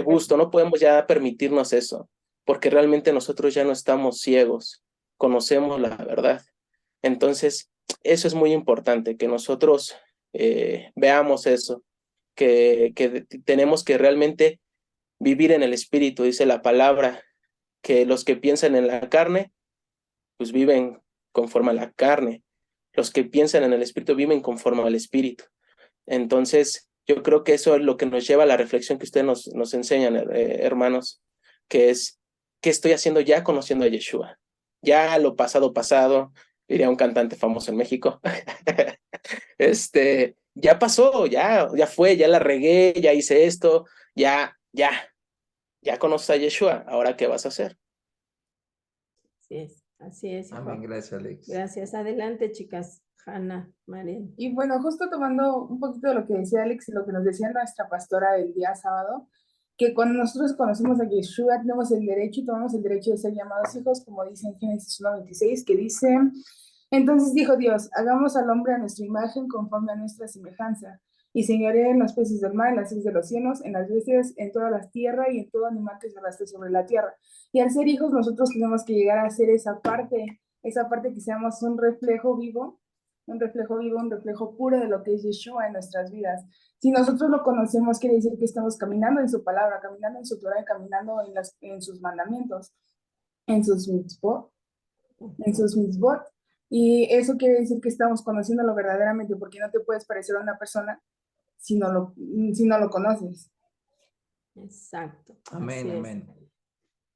gusto, no podemos ya permitirnos eso, porque realmente nosotros ya no estamos ciegos, conocemos la verdad. Entonces, eso es muy importante, que nosotros veamos eso, que tenemos que realmente vivir en el espíritu. Dice la palabra que los que piensan en la carne, pues viven conforme a la carne. Los que piensan en el espíritu viven conforme al espíritu. Entonces, yo creo que eso es lo que nos lleva a la reflexión que ustedes nos enseñan, hermanos, que es, ¿qué estoy haciendo ya conociendo a Yeshua? Ya lo pasado, diría un cantante famoso en México. Ya pasó, ya fue, ya la regué, ya hice esto, ya conoces a Yeshua, ¿ahora qué vas a hacer? Así es. Hijo. Amén, gracias, Alex. Gracias. Adelante, chicas. Hanna, Marian. Y bueno, justo tomando un poquito de lo que decía Alex y lo que nos decía nuestra pastora el día sábado, que cuando nosotros conocemos a Yeshua tenemos el derecho y tomamos el derecho de ser llamados hijos, como dice en Génesis 1:26, que dice, entonces dijo Dios, hagamos al hombre a nuestra imagen conforme a nuestra semejanza, y señoree en los peces del mar, en las aves de los cielos, en las bestias, en toda la tierra y en todo animal que se arrastre sobre la tierra. Y al ser hijos nosotros tenemos que llegar a ser esa parte que seamos un reflejo vivo, un reflejo puro de lo que es Yeshua en nuestras vidas. Si nosotros lo conocemos, quiere decir que estamos caminando en su palabra, caminando en su Torah, caminando en sus mandamientos, en sus mitzvot, y eso quiere decir que estamos conociéndolo verdaderamente, porque no te puedes parecer a una persona si no lo conoces. Exacto. Amén, amén.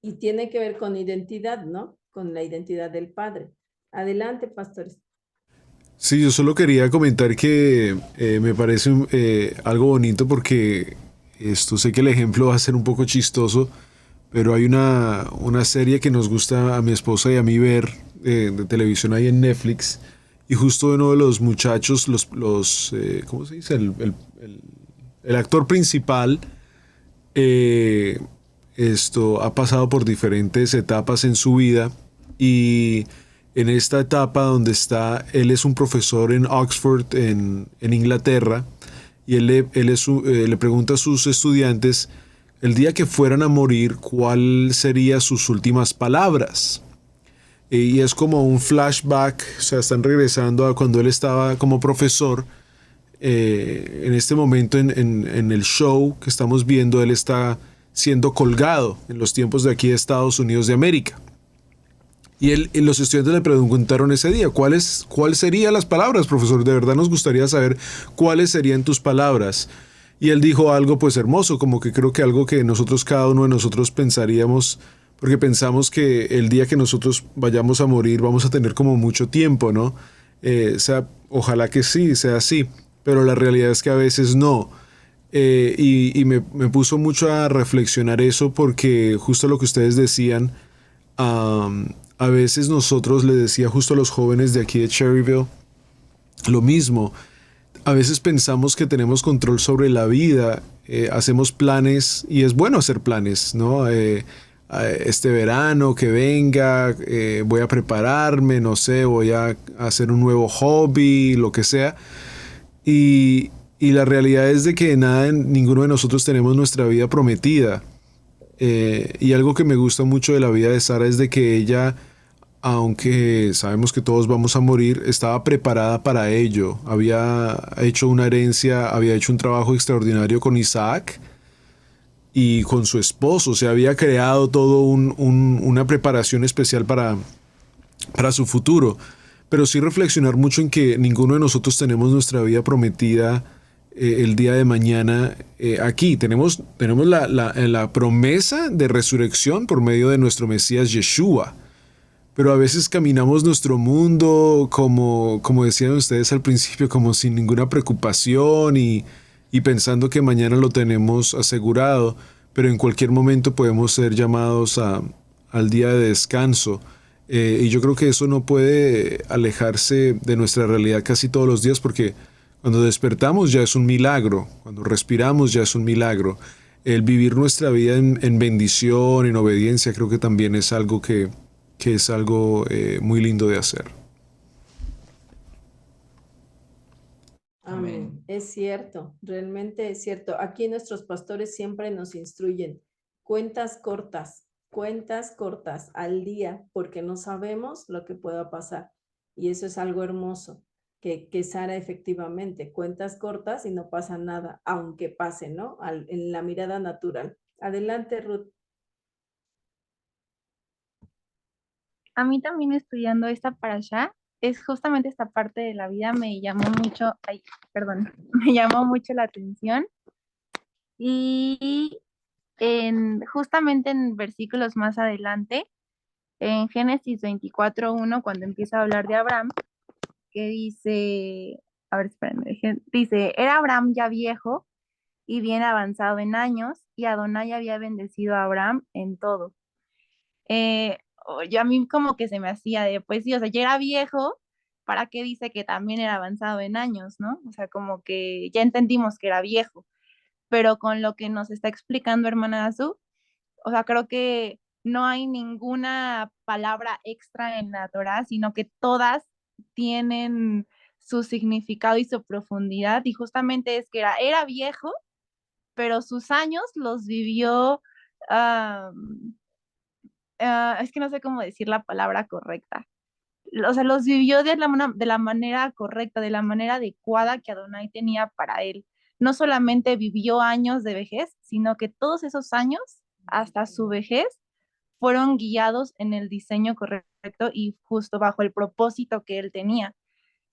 Y tiene que ver con identidad, ¿no? Con la identidad del Padre. Adelante, pastores. Sí, yo solo quería comentar que me parece algo bonito porque sé que el ejemplo va a ser un poco chistoso, pero hay una serie que nos gusta a mi esposa y a mí ver de televisión ahí en Netflix, y justo uno de los muchachos, ¿cómo se dice? El actor principal ha pasado por diferentes etapas en su vida, y en esta etapa donde está, él es un profesor en Oxford, en Inglaterra, y él le pregunta a sus estudiantes, el día que fueran a morir, ¿cuál serían sus últimas palabras? Y es como un flashback, o sea, están regresando a cuando él estaba como profesor. En este momento en el show que estamos viendo, él está siendo colgado en los tiempos de aquí de Estados Unidos de América. Y los estudiantes le preguntaron ese día, ¿cuáles serían las palabras, profesor? De verdad nos gustaría saber cuáles serían tus palabras. Y él dijo algo pues hermoso, como que creo que algo que cada uno de nosotros pensaríamos, porque pensamos que el día que nosotros vayamos a morir vamos a tener como mucho tiempo, ¿no? Ojalá que sí, sea así, pero la realidad es que a veces no. Y me puso mucho a reflexionar eso, porque justo lo que ustedes decían, a veces nosotros, le decía justo a los jóvenes de aquí de Cherryville, lo mismo. A veces pensamos que tenemos control sobre la vida, hacemos planes, y es bueno hacer planes, ¿no? Este verano que venga, voy a prepararme, no sé, voy a hacer un nuevo hobby, lo que sea. Y la realidad es de que ninguno de nosotros tenemos nuestra vida prometida. Y algo que me gusta mucho de la vida de Sara es de que ella, aunque sabemos que todos vamos a morir, estaba preparada para ello. Había hecho una herencia, había hecho un trabajo extraordinario con Isaac y con su esposo. Se había creado todo una preparación especial para su futuro. Pero sí reflexionar mucho en que ninguno de nosotros tenemos nuestra vida prometida el día de mañana aquí. Tenemos la promesa de resurrección por medio de nuestro Mesías Yeshua. Pero a veces caminamos nuestro mundo, como decían ustedes al principio, como sin ninguna preocupación y pensando que mañana lo tenemos asegurado, pero en cualquier momento podemos ser llamados al día de descanso. Y yo creo que eso no puede alejarse de nuestra realidad casi todos los días, porque cuando despertamos ya es un milagro, cuando respiramos ya es un milagro. El vivir nuestra vida en bendición, en obediencia, creo que también es algo que es algo muy lindo de hacer. Amén. Es cierto, realmente es cierto. Aquí nuestros pastores siempre nos instruyen. Cuentas cortas al día, porque no sabemos lo que pueda pasar. Y eso es algo hermoso, que Sara efectivamente, cuentas cortas y no pasa nada, aunque pase, ¿no? En la mirada natural. Adelante, Ruth. A mí también estudiando esta parashá, es justamente esta parte de la vida me llamó mucho, ay, perdón, me llamó mucho la atención. Y justamente en versículos más adelante, en Génesis 24:1, cuando empieza a hablar de Abraham, que dice, a ver, espérenme, dice, era Abraham ya viejo y bien avanzado en años, y Adonai había bendecido a Abraham en todo. Yo a mí como que se me hacía de, pues sí, o sea, ya era viejo, ¿para qué dice que también era avanzado en años, no? O sea, como que ya entendimos que era viejo, pero con lo que nos está explicando hermana Azú, o sea, creo que no hay ninguna palabra extra en la Torá, sino que todas tienen su significado y su profundidad, y justamente es que era viejo, pero sus años los vivió, ah, es que no sé cómo decir la palabra correcta. O sea, los vivió de la manera correcta, de la manera adecuada que Adonai tenía para él. No solamente vivió años de vejez, sino que todos esos años, hasta su vejez, fueron guiados en el diseño correcto y justo bajo el propósito que él tenía.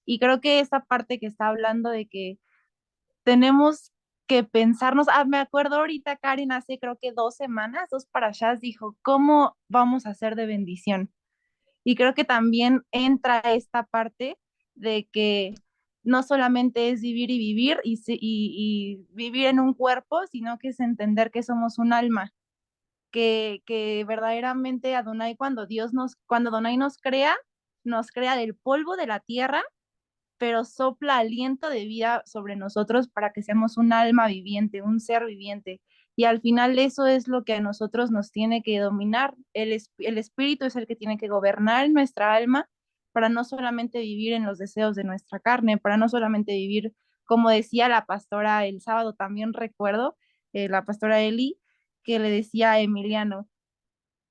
Y creo que esa parte que está hablando de que tenemos que pensarnos, me acuerdo ahorita Karen hace creo que 2 semanas, 2 parashas, dijo, ¿cómo vamos a ser de bendición? Y creo que también entra esta parte de que no solamente es vivir y vivir y vivir en un cuerpo, sino que es entender que somos un alma, que verdaderamente Adonai cuando Adonai nos crea del polvo de la tierra, pero sopla aliento de vida sobre nosotros para que seamos un alma viviente, un ser viviente. Y al final eso es lo que a nosotros nos tiene que dominar. El espíritu es el que tiene que gobernar nuestra alma para no solamente vivir en los deseos de nuestra carne, para no solamente vivir, como decía la pastora el sábado, también recuerdo, la pastora Eli, que le decía a Emiliano,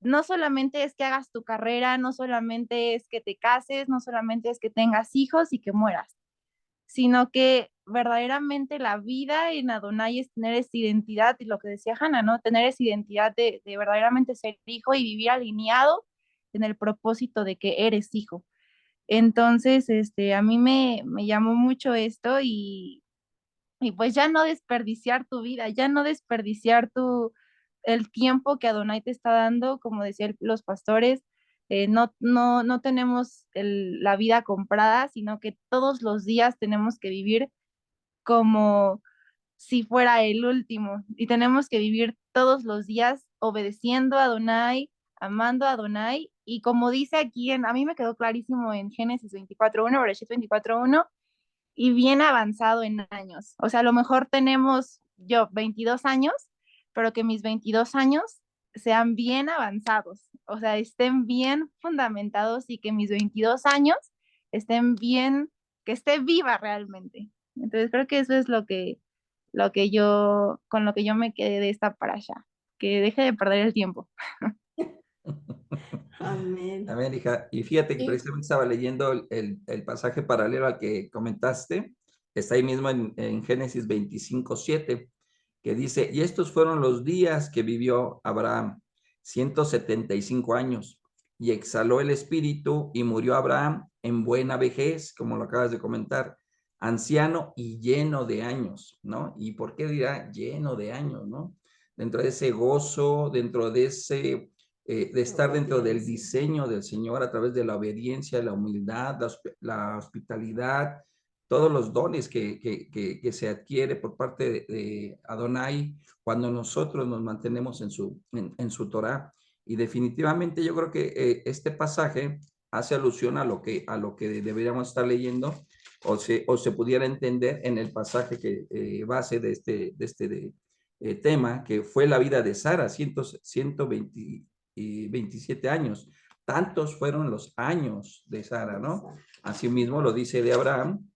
no solamente es que hagas tu carrera, no solamente es que te cases, no solamente es que tengas hijos y que mueras, sino que verdaderamente la vida en Adonai es tener esa identidad, y lo que decía Hannah, ¿no? Tener esa identidad de verdaderamente ser hijo y vivir alineado en el propósito de que eres hijo. Entonces, a mí me llamó mucho esto y pues ya no desperdiciar tu vida, ya no desperdiciar el tiempo que Adonai te está dando, como decían los pastores, no tenemos la vida comprada, sino que todos los días tenemos que vivir como si fuera el último y tenemos que vivir todos los días obedeciendo a Adonai, amando a Adonai y como dice aquí, a mí me quedó clarísimo en Génesis 24:1, Bereshit 24:1, y bien avanzado en años. O sea, a lo mejor tenemos yo 22 años, pero que mis 22 años sean bien avanzados, o sea, estén bien fundamentados y que mis 22 años estén bien, que esté viva realmente. Entonces creo que eso es con lo que yo me quedé de esta parasha, que deje de perder el tiempo. Amén. Amén, hija. Y fíjate que Y- precisamente estaba leyendo el pasaje paralelo al que comentaste. Está ahí mismo en Génesis 25:7, que dice, y estos fueron los días que vivió Abraham, 175 años, y exhaló el espíritu y murió Abraham en buena vejez, como lo acabas de comentar, anciano y lleno de años, ¿no? ¿Y por qué dirá lleno de años, no? Dentro de ese gozo, dentro de ese de estar dentro del diseño del Señor a través de la obediencia, la humildad, la hospitalidad, todos los dones que se adquiere por parte de Adonai cuando nosotros nos mantenemos en su Torah. Y definitivamente yo creo que este pasaje hace alusión a lo que deberíamos estar leyendo o se pudiera entender en el pasaje que base de este tema, que fue la vida de Sara, 127 años. Tantos fueron los años de Sara, ¿no? Asimismo lo dice de Abraham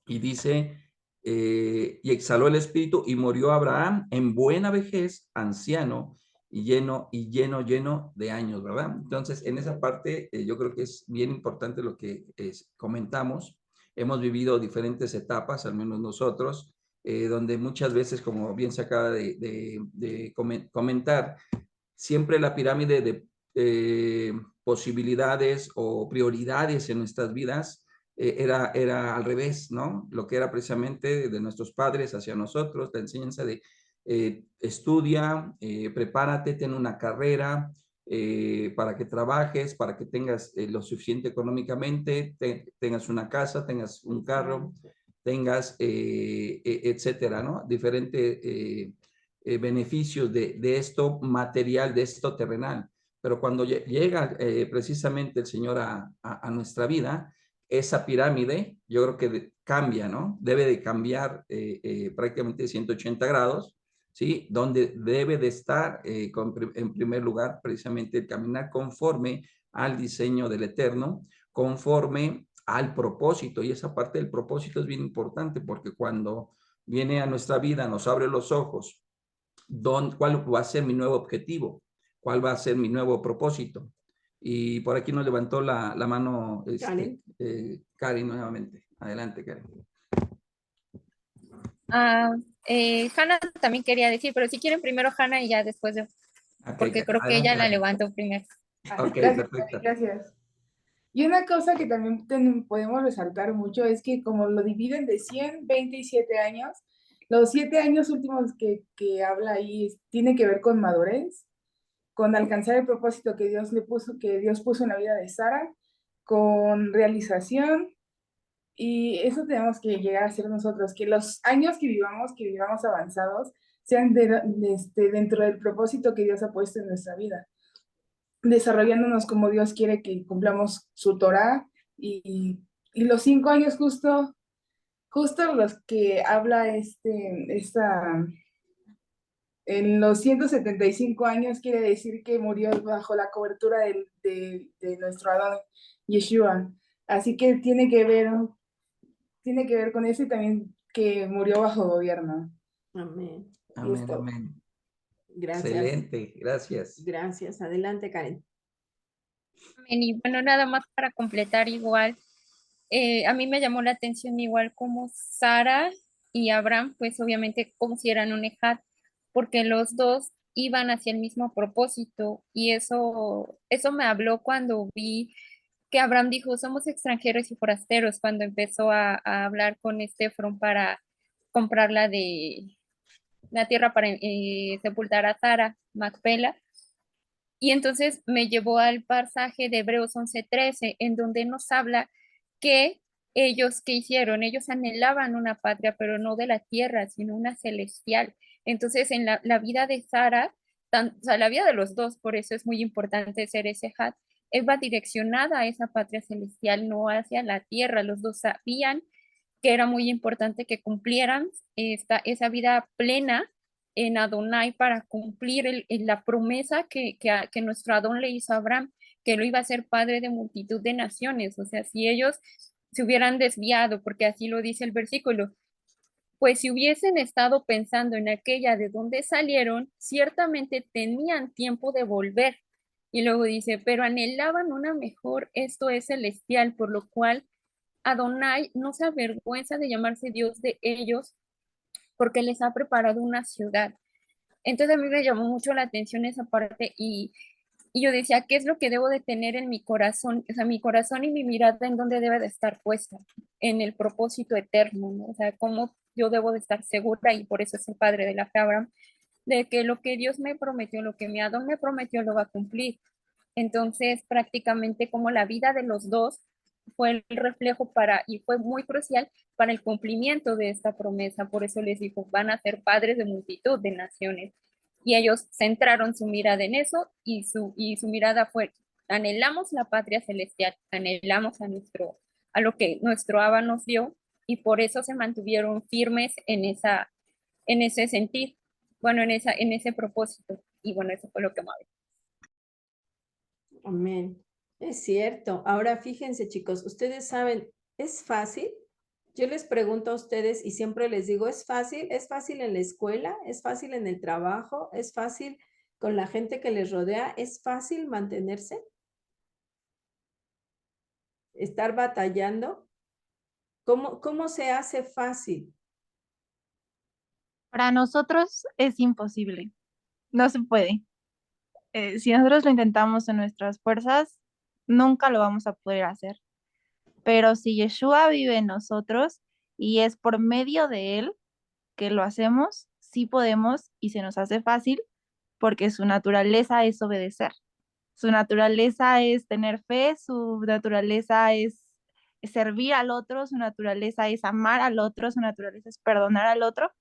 y dice, y exhaló el espíritu y murió Abraham en buena vejez, anciano y lleno de años, ¿verdad? Entonces, en esa parte yo creo que es bien importante lo que comentamos, hemos vivido diferentes etapas, al menos nosotros, donde muchas veces, como bien se acaba de comentar, siempre la pirámide de posibilidades o prioridades en nuestras vidas era al revés, ¿no? Lo que era precisamente de nuestros padres hacia nosotros, la enseñanza de estudia, prepárate, ten una carrera, para que trabajes, para que tengas lo suficiente económicamente, tengas una casa, tengas un carro, tengas, etcétera, ¿no? Diferentes beneficios de esto material, de esto terrenal. Pero cuando llega precisamente el Señor a nuestra vida, esa pirámide yo creo que cambia, ¿no? Debe de cambiar prácticamente 180 grados, ¿sí? Donde debe de estar en primer lugar precisamente el caminar conforme al diseño del Eterno, conforme al propósito. Y esa parte del propósito es bien importante porque cuando viene a nuestra vida, nos abre los ojos, ¿cuál va a ser mi nuevo objetivo? ¿Cuál va a ser mi nuevo propósito? Y por aquí nos levantó la mano Karen. Karen nuevamente. Adelante, Karen. Hannah también quería decir, pero si quieren primero Hannah y ya después yo, porque creo que ella la levantó primero. Ok, Gracias, perfecto. gracias. Y una cosa que también podemos resaltar mucho es que como lo dividen de 100, 20 y 7 años, los 7 años últimos que habla ahí tiene que ver con madurez, con alcanzar el propósito que Dios puso en la vida de Sara, con realización, y eso tenemos que llegar a ser nosotros, que los años que vivamos avanzados, sean dentro del propósito que Dios ha puesto en nuestra vida, desarrollándonos como Dios quiere que cumplamos su Torah, y los 5 años justo los que habla en los 175 años quiere decir que murió bajo la cobertura de nuestro Adón Yeshua. Así que tiene que ver con eso, y también que murió bajo gobierno. Amén. Amén, amén. Gracias. Excelente, gracias. Gracias. Adelante, Karen. Y bueno, nada más para completar igual, a mí me llamó la atención igual como Sara y Abraham, pues obviamente como si eran un ejad, porque los dos iban hacia el mismo propósito, y eso me habló cuando vi que Abraham dijo, somos extranjeros y forasteros, cuando empezó a hablar con Efrón para comprar la tierra para sepultar a Sara, Macpela. Y entonces me llevó al pasaje de Hebreos 11:13, en donde nos habla que ellos, ¿qué hicieron? Ellos anhelaban una patria, pero no de la tierra, sino una celestial. Entonces, en la vida de Sara, o sea, la vida de los dos, por eso es muy importante ser ese hat, va direccionada a esa patria celestial, no hacia la tierra. Los dos sabían que era muy importante que cumplieran esa vida plena en Adonai para cumplir la promesa que nuestro Adón le hizo a Abraham, que lo iba a ser padre de multitud de naciones. O sea, si ellos se hubieran desviado, porque así lo dice el versículo, pues si hubiesen estado pensando en aquella de donde salieron, ciertamente tenían tiempo de volver. Y luego dice, pero anhelaban una mejor, esto es celestial, por lo cual Adonai no se avergüenza de llamarse Dios de ellos, porque les ha preparado una ciudad. Entonces a mí me llamó mucho la atención esa parte, y yo decía, ¿qué es lo que debo de tener en mi corazón? O sea, mi corazón y mi mirada, ¿en dónde debe de estar puesta? En el propósito eterno, ¿no? O sea, cómo yo debo de estar segura, y por eso es el padre de la fe, Abraham, de que lo que Dios me prometió, lo que mi Adón me prometió, lo va a cumplir. Entonces, prácticamente como la vida de los dos fue el reflejo y fue muy crucial para el cumplimiento de esta promesa. Por eso les dijo, van a ser padres de multitud de naciones. Y ellos centraron su mirada en eso, y su mirada fue, anhelamos la patria celestial, anhelamos a lo que nuestro Abba nos dio, y por eso se mantuvieron firmes en ese sentir, bueno, en ese propósito. Y bueno, eso fue lo que me habló. Amén. Es cierto. Ahora fíjense, chicos, ustedes saben, ¿es fácil? Yo les pregunto a ustedes y siempre les digo, ¿es fácil? ¿Es fácil en la escuela? ¿Es fácil en el trabajo? ¿Es fácil con la gente que les rodea? ¿Es fácil mantenerse? ¿Estar batallando? ¿Cómo se hace fácil? Para nosotros es imposible, no se puede. Si nosotros lo intentamos en nuestras fuerzas, nunca lo vamos a poder hacer. Pero si Yeshua vive en nosotros y es por medio de él que lo hacemos, sí podemos y se nos hace fácil porque su naturaleza es obedecer. Su naturaleza es tener fe, su naturaleza es servir al otro, su naturaleza es amar al otro, su naturaleza es perdonar al otro.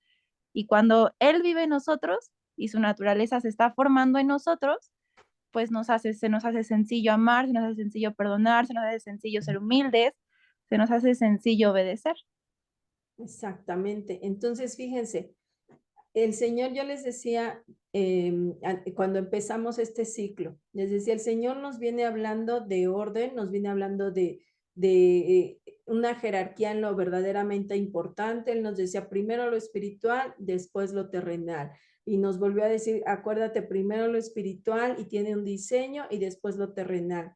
Y cuando Él vive en nosotros y su naturaleza se está formando en nosotros, pues se nos hace sencillo amar, se nos hace sencillo perdonar, se nos hace sencillo ser humildes, se nos hace sencillo obedecer. Exactamente. Entonces, fíjense, el Señor, yo les decía, cuando empezamos este ciclo, les decía, el Señor nos viene hablando de orden, nos viene hablando de una jerarquía en lo verdaderamente importante. Él nos decía primero lo espiritual, después lo terrenal. Y nos volvió a decir, acuérdate primero lo espiritual y tiene un diseño y después lo terrenal.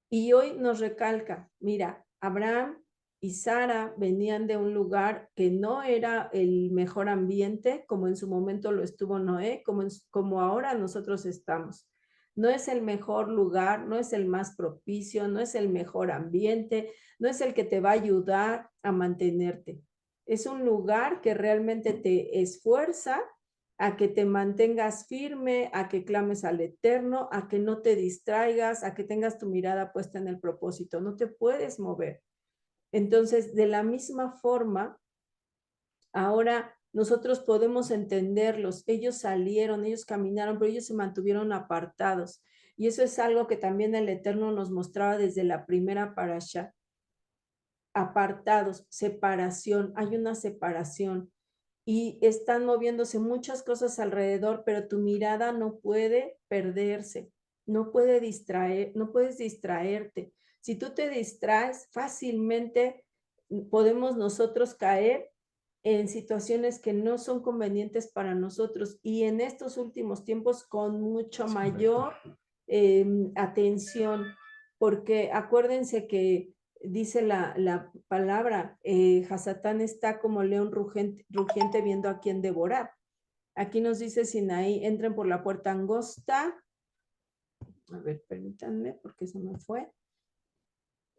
Y hoy nos recalca, mira, Abraham y Sara venían de un lugar que no era el mejor ambiente, como en su momento lo estuvo Noé, como ahora nosotros estamos. No es el mejor lugar, no es el más propicio, no es el mejor ambiente, no es el que te va a ayudar a mantenerte. Es un lugar que realmente te esfuerza a que te mantengas firme, a que clames al Eterno, a que no te distraigas, a que tengas tu mirada puesta en el propósito. No te puedes mover. Entonces, de la misma forma, ahora nosotros podemos entenderlos. Ellos salieron, ellos caminaron, pero ellos se mantuvieron apartados. Y eso es algo que también el Eterno nos mostraba desde la primera parasha. Apartados, separación, hay una separación. Y están moviéndose muchas cosas alrededor, pero tu mirada no puede perderse, no puedes distraerte. Si tú te distraes, fácilmente podemos nosotros caer en situaciones que no son convenientes para nosotros y en estos últimos tiempos con mucho mayor atención, porque acuérdense que dice la palabra, Hasatán está como león rugiente viendo a quién devorar. Aquí nos dice Sinaí, entren por la puerta angosta. A ver, permítanme porque eso me fue.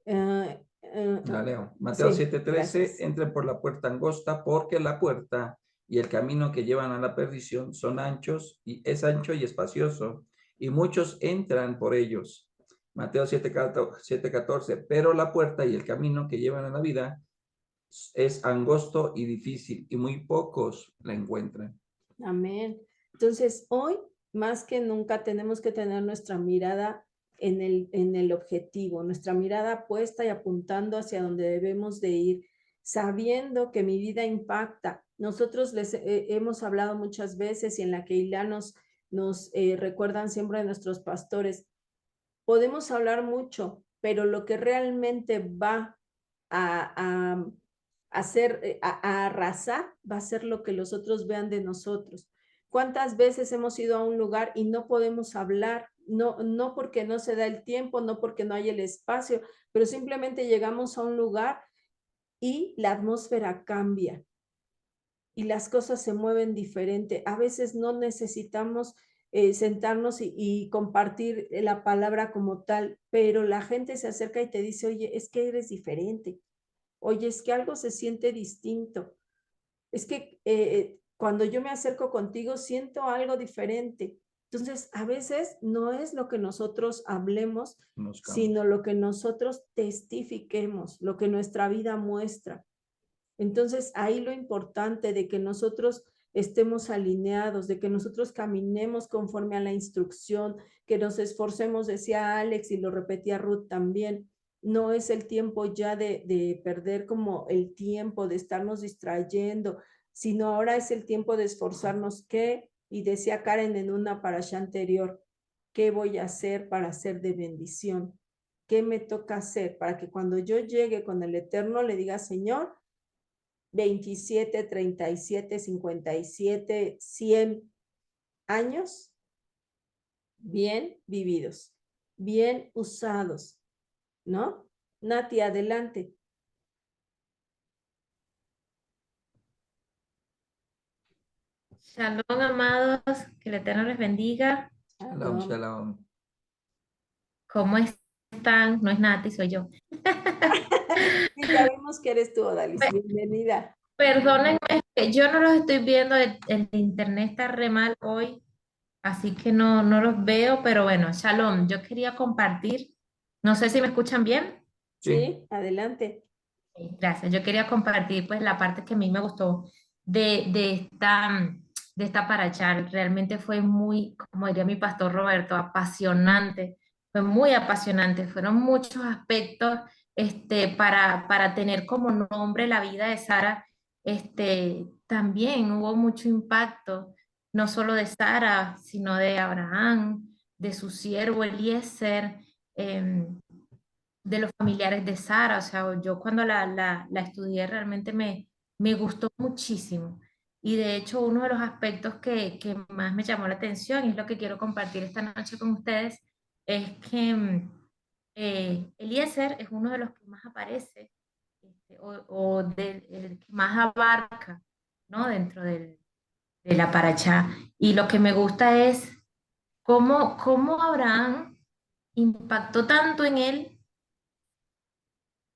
La leo. Mateo Sí, 7:13, gracias. entren por la puerta angosta porque la puerta y el camino que llevan a la perdición son anchos y es ancho y espacioso y muchos entran por ellos. Mateo 7:14, pero la puerta y el camino que llevan a la vida es angosto y difícil y muy pocos la encuentran. Amén. Entonces, hoy más que nunca tenemos que tener nuestra mirada en el objetivo, nuestra mirada puesta y apuntando hacia donde debemos de ir, sabiendo que mi vida impacta. Nosotros les hemos hablado muchas veces y en la Keilah nos recuerdan siempre a nuestros pastores. Podemos hablar mucho, pero lo que realmente va a hacer, a arrasar, va a ser lo que los otros vean de nosotros. ¿Cuántas veces hemos ido a un lugar y no podemos hablar? No porque no se da el tiempo, no porque no hay el espacio, pero simplemente llegamos a un lugar y la atmósfera cambia y las cosas se mueven diferente. A veces no necesitamos sentarnos y compartir la palabra como tal, pero la gente se acerca y te dice, oye, es que eres diferente. Oye, es que algo se siente distinto. Es que cuando yo me acerco contigo siento algo diferente. Entonces, a veces no es lo que nosotros hablemos, sino lo que nosotros testifiquemos, lo que nuestra vida muestra. Entonces, ahí lo importante de que nosotros estemos alineados, de que nosotros caminemos conforme a la instrucción, que nos esforcemos, decía Alex y lo repetía Ruth también, no es el tiempo ya de perder como el tiempo, de estarnos distrayendo, sino ahora es el tiempo de esforzarnos que, y decía Karen en una parasha anterior, ¿qué voy a hacer para ser de bendición? ¿Qué me toca hacer para que cuando yo llegue con el Eterno le diga, Señor, 27, 37, 57, 100 años bien vividos, bien usados, ¿no? Nati, adelante. Shalom, amados, que el Eterno les bendiga. Shalom, shalom. ¿Cómo están? No es Nati, soy yo. Sí, ya vimos que eres tú, Odalis. Bienvenida. Perdónenme, que yo no los estoy viendo, el internet está re mal hoy, así que no los veo, pero bueno, Shalom, yo quería compartir, no sé si me escuchan bien. Sí, adelante. Gracias, yo quería compartir pues la parte que a mí me gustó de esta paracha. Realmente fue muy, como diría mi pastor Roberto, apasionante, fue muy apasionante, fueron muchos aspectos para tener como nombre la vida de Sara. También hubo mucho impacto, no solo de Sara, sino de Abraham, de su siervo Eliezer, de los familiares de Sara. O sea, yo cuando la estudié realmente me gustó muchísimo. Y de hecho, uno de los aspectos que más me llamó la atención, y es lo que quiero compartir esta noche con ustedes, es que Eliezer es uno de los que más aparece, el que más abarca, ¿no? Dentro de la paracha. Y lo que me gusta es cómo Abraham impactó tanto en él.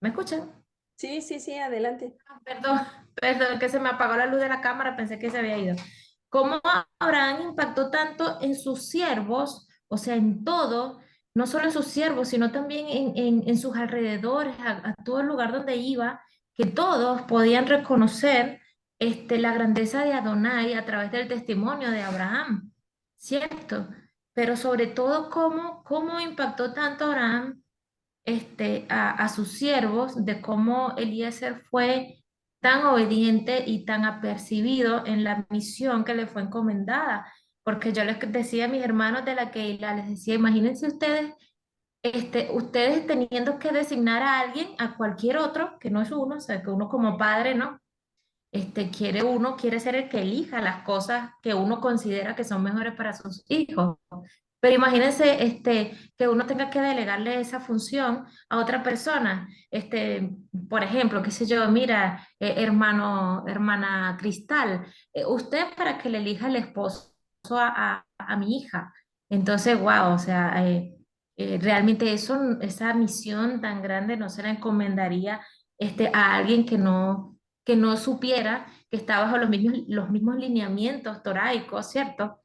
¿Me escuchan? Sí, sí, sí, adelante. Perdón, que se me apagó la luz de la cámara, pensé que se había ido. ¿Cómo Abraham impactó tanto en sus siervos, o sea, en todo, no solo en sus siervos, sino también en sus alrededores, a todo el lugar donde iba, que todos podían reconocer la grandeza de Adonai a través del testimonio de Abraham, ¿cierto? Pero sobre todo, cómo impactó tanto Abraham a sus siervos, de cómo Eliezer fue tan obediente y tan apercibido en la misión que le fue encomendada. Porque yo les decía a mis hermanos de la Keilah, les decía, imagínense ustedes, ustedes teniendo que designar a alguien, a cualquier otro, que no es uno, o sea, que uno como padre, ¿no? Quiere ser el que elija las cosas que uno considera que son mejores para sus hijos. Pero imagínense que uno tenga que delegarle esa función a otra persona. Por ejemplo, qué sé yo, mira, hermana Cristal, usted para que le elija el esposo a mi hija. Entonces, wow, o sea, realmente esa misión tan grande no se la encomendaría a alguien que no supiera que está bajo los mismos lineamientos toraicos, ¿cierto?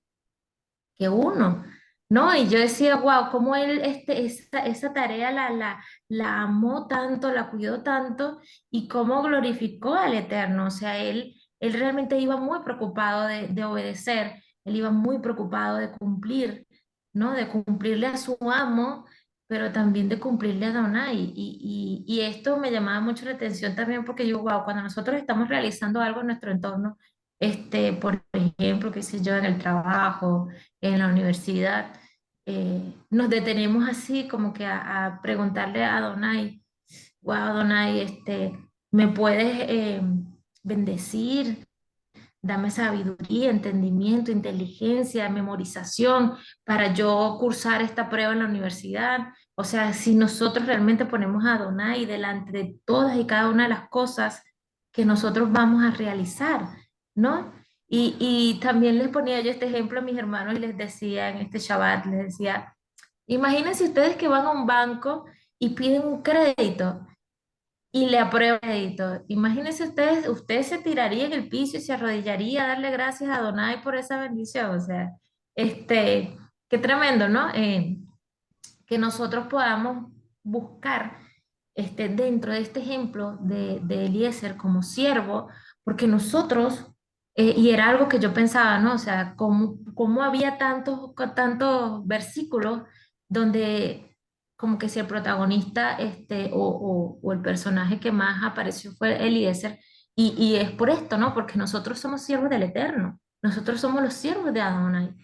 Que uno, ¿no? Y yo decía, wow, cómo él esa tarea la amó tanto, la cuidó tanto y cómo glorificó al Eterno. O sea, él realmente iba muy preocupado de obedecer, él iba muy preocupado de cumplir, ¿no? De cumplirle a su amo, pero también de cumplirle a Adonai. Y esto me llamaba mucho la atención también porque yo, wow, cuando nosotros estamos realizando algo en nuestro entorno, por ejemplo, qué sé yo, en el trabajo, en la universidad, nos detenemos así como que a preguntarle a Adonai, wow, Adonai, ¿me puedes bendecir? Dame sabiduría, entendimiento, inteligencia, memorización para yo cursar esta prueba en la universidad. O sea, si nosotros realmente ponemos a Adonai delante de todas y cada una de las cosas que nosotros vamos a realizar, ¿no? Y también les ponía yo este ejemplo a mis hermanos y les decía en este Shabbat, les decía, imagínense ustedes que van a un banco y piden un crédito y le aprueba el crédito. Imagínense ustedes, usted se tiraría en el piso y se arrodillaría a darle gracias a Adonai por esa bendición. O sea, qué tremendo, ¿no? Que nosotros podamos buscar dentro de este ejemplo de Eliezer como siervo, porque nosotros, y era algo que yo pensaba, ¿no? O sea, cómo había tantos versículos donde como que si el protagonista o el personaje que más apareció fue Eliezer, y es por esto, ¿no? Porque nosotros somos siervos del Eterno, nosotros somos los siervos de Adonai.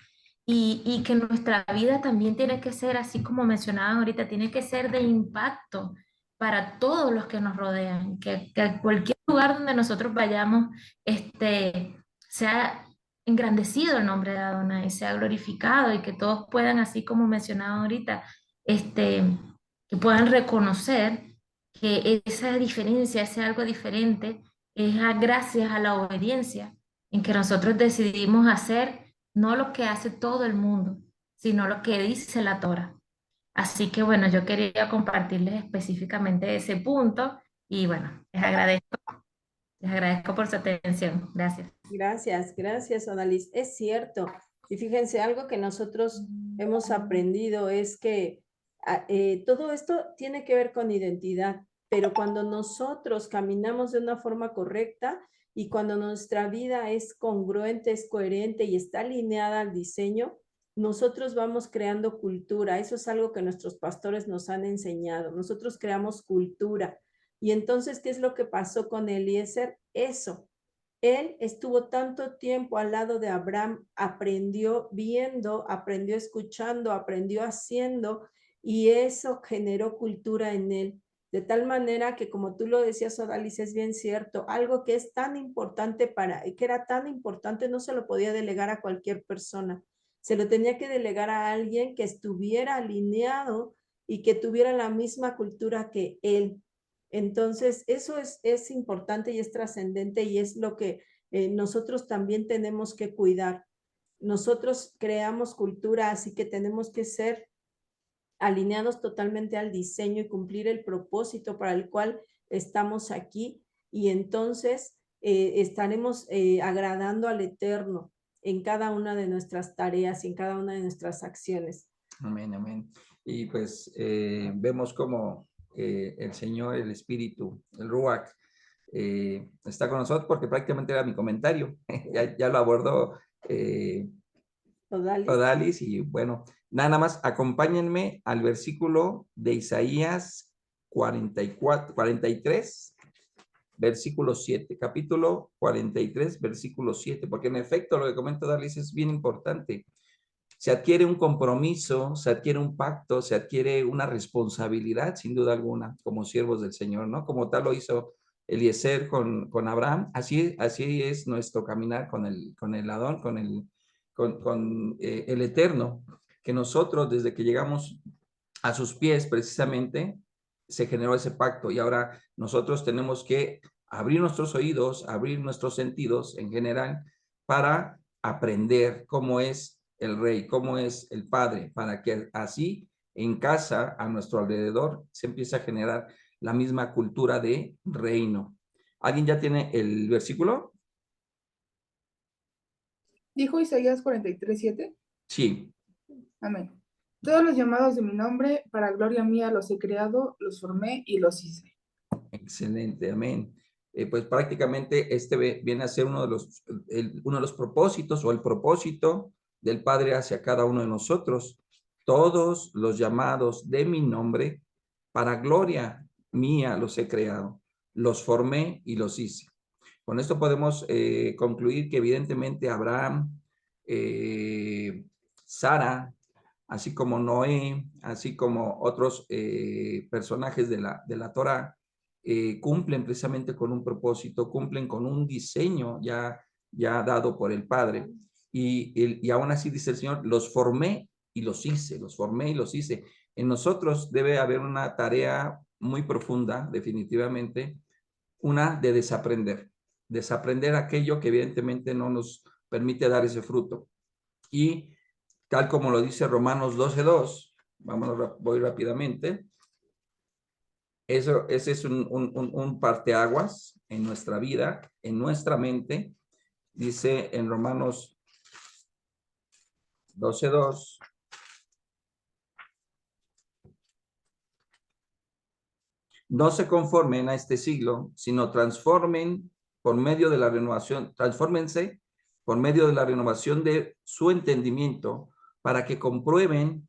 Y que nuestra vida también tiene que ser, así como mencionaban ahorita, tiene que ser de impacto para todos los que nos rodean, que cualquier lugar donde nosotros vayamos, sea engrandecido el nombre de Adonai, sea glorificado y que todos puedan, así como mencionaban ahorita, que puedan reconocer que esa diferencia, ese algo diferente, es gracias a la obediencia en que nosotros decidimos hacer no lo que hace todo el mundo, sino lo que dice la Torah. Así que bueno, yo quería compartirles específicamente ese punto y bueno, les agradezco por su atención. Gracias. Gracias, Odalis. Es cierto. Y fíjense, algo que nosotros hemos aprendido es que todo esto tiene que ver con identidad, pero cuando nosotros caminamos de una forma correcta y cuando nuestra vida es congruente, es coherente y está alineada al diseño, nosotros vamos creando cultura. Eso es algo que nuestros pastores nos han enseñado. Nosotros creamos cultura. Y entonces, ¿qué es lo que pasó con Eliezer? Eso. Él estuvo tanto tiempo al lado de Abraham, aprendió viendo, aprendió escuchando, aprendió haciendo, y eso generó cultura en él. De tal manera que, como tú lo decías, Odalis, es bien cierto, algo que es tan importante que era tan importante, no se lo podía delegar a cualquier persona. Se lo tenía que delegar a alguien que estuviera alineado y que tuviera la misma cultura que él. Entonces, eso es importante y es trascendente y es lo que nosotros también tenemos que cuidar. Nosotros creamos cultura, así que tenemos que ser alineados totalmente al diseño y cumplir el propósito para el cual estamos aquí, y entonces estaremos agradando al Eterno en cada una de nuestras tareas y en cada una de nuestras acciones. Amén, amén. Y pues vemos como el Señor, el Espíritu, el Ruach, está con nosotros, porque prácticamente era mi comentario. ya lo abordó Odalis, y bueno, nada más acompáñenme al versículo de Isaías 43, versículo 7, capítulo 43, versículo 7, porque en efecto lo que comenta Odalis es bien importante. Se adquiere un compromiso, se adquiere un pacto, se adquiere una responsabilidad, sin duda alguna, como siervos del Señor, ¿no? Como tal lo hizo Eliezer con Abraham, así es nuestro caminar con el Adón, con el Eterno, que nosotros desde que llegamos a sus pies precisamente se generó ese pacto, y ahora nosotros tenemos que abrir nuestros oídos, abrir nuestros sentidos en general para aprender cómo es el Rey, cómo es el Padre, para que así en casa, a nuestro alrededor, se empiece a generar la misma cultura de reino. ¿Alguien ya tiene el versículo? ¿Dijo Isaías 43:7? Sí. Amén. Todos los llamados de mi nombre, para gloria mía los he creado, los formé y los hice. Excelente, amén. Pues prácticamente este viene a ser uno de los propósitos, o el propósito del Padre hacia cada uno de nosotros. Todos los llamados de mi nombre, para gloria mía los he creado, los formé y los hice. Con esto podemos concluir que evidentemente Abraham, Sara, así como Noé, así como otros personajes de la Torá, cumplen precisamente con un propósito, cumplen con un diseño ya dado por el Padre. Y aún así dice el Señor, los formé y los hice, los formé y los hice. En nosotros debe haber una tarea muy profunda, definitivamente, una de desaprender aquello que evidentemente no nos permite dar ese fruto. Y tal como lo dice Romanos 12:2, voy rápidamente, ese es un parteaguas en nuestra vida, en nuestra mente. Dice en Romanos 12:2, no se conformen a este siglo, sino transfórmense por medio de la renovación de su entendimiento, para que comprueben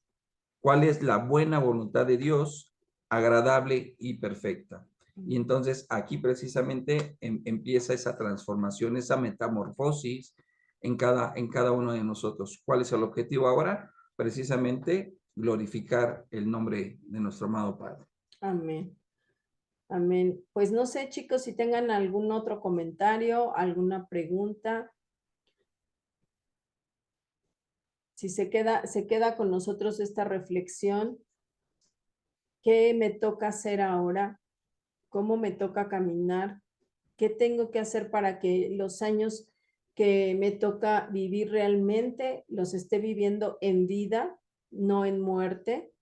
cuál es la buena voluntad de Dios, agradable y perfecta. Y entonces aquí precisamente empieza esa transformación, esa metamorfosis en cada uno de nosotros. ¿Cuál es el objetivo ahora? Precisamente glorificar el nombre de nuestro amado Padre. Amén. Amén. Pues no sé, chicos, si tengan algún otro comentario, alguna pregunta. Si se queda con nosotros esta reflexión, ¿qué me toca hacer ahora? ¿Cómo me toca caminar? ¿Qué tengo que hacer para que los años que me toca vivir realmente, los esté viviendo en vida, no en muerte,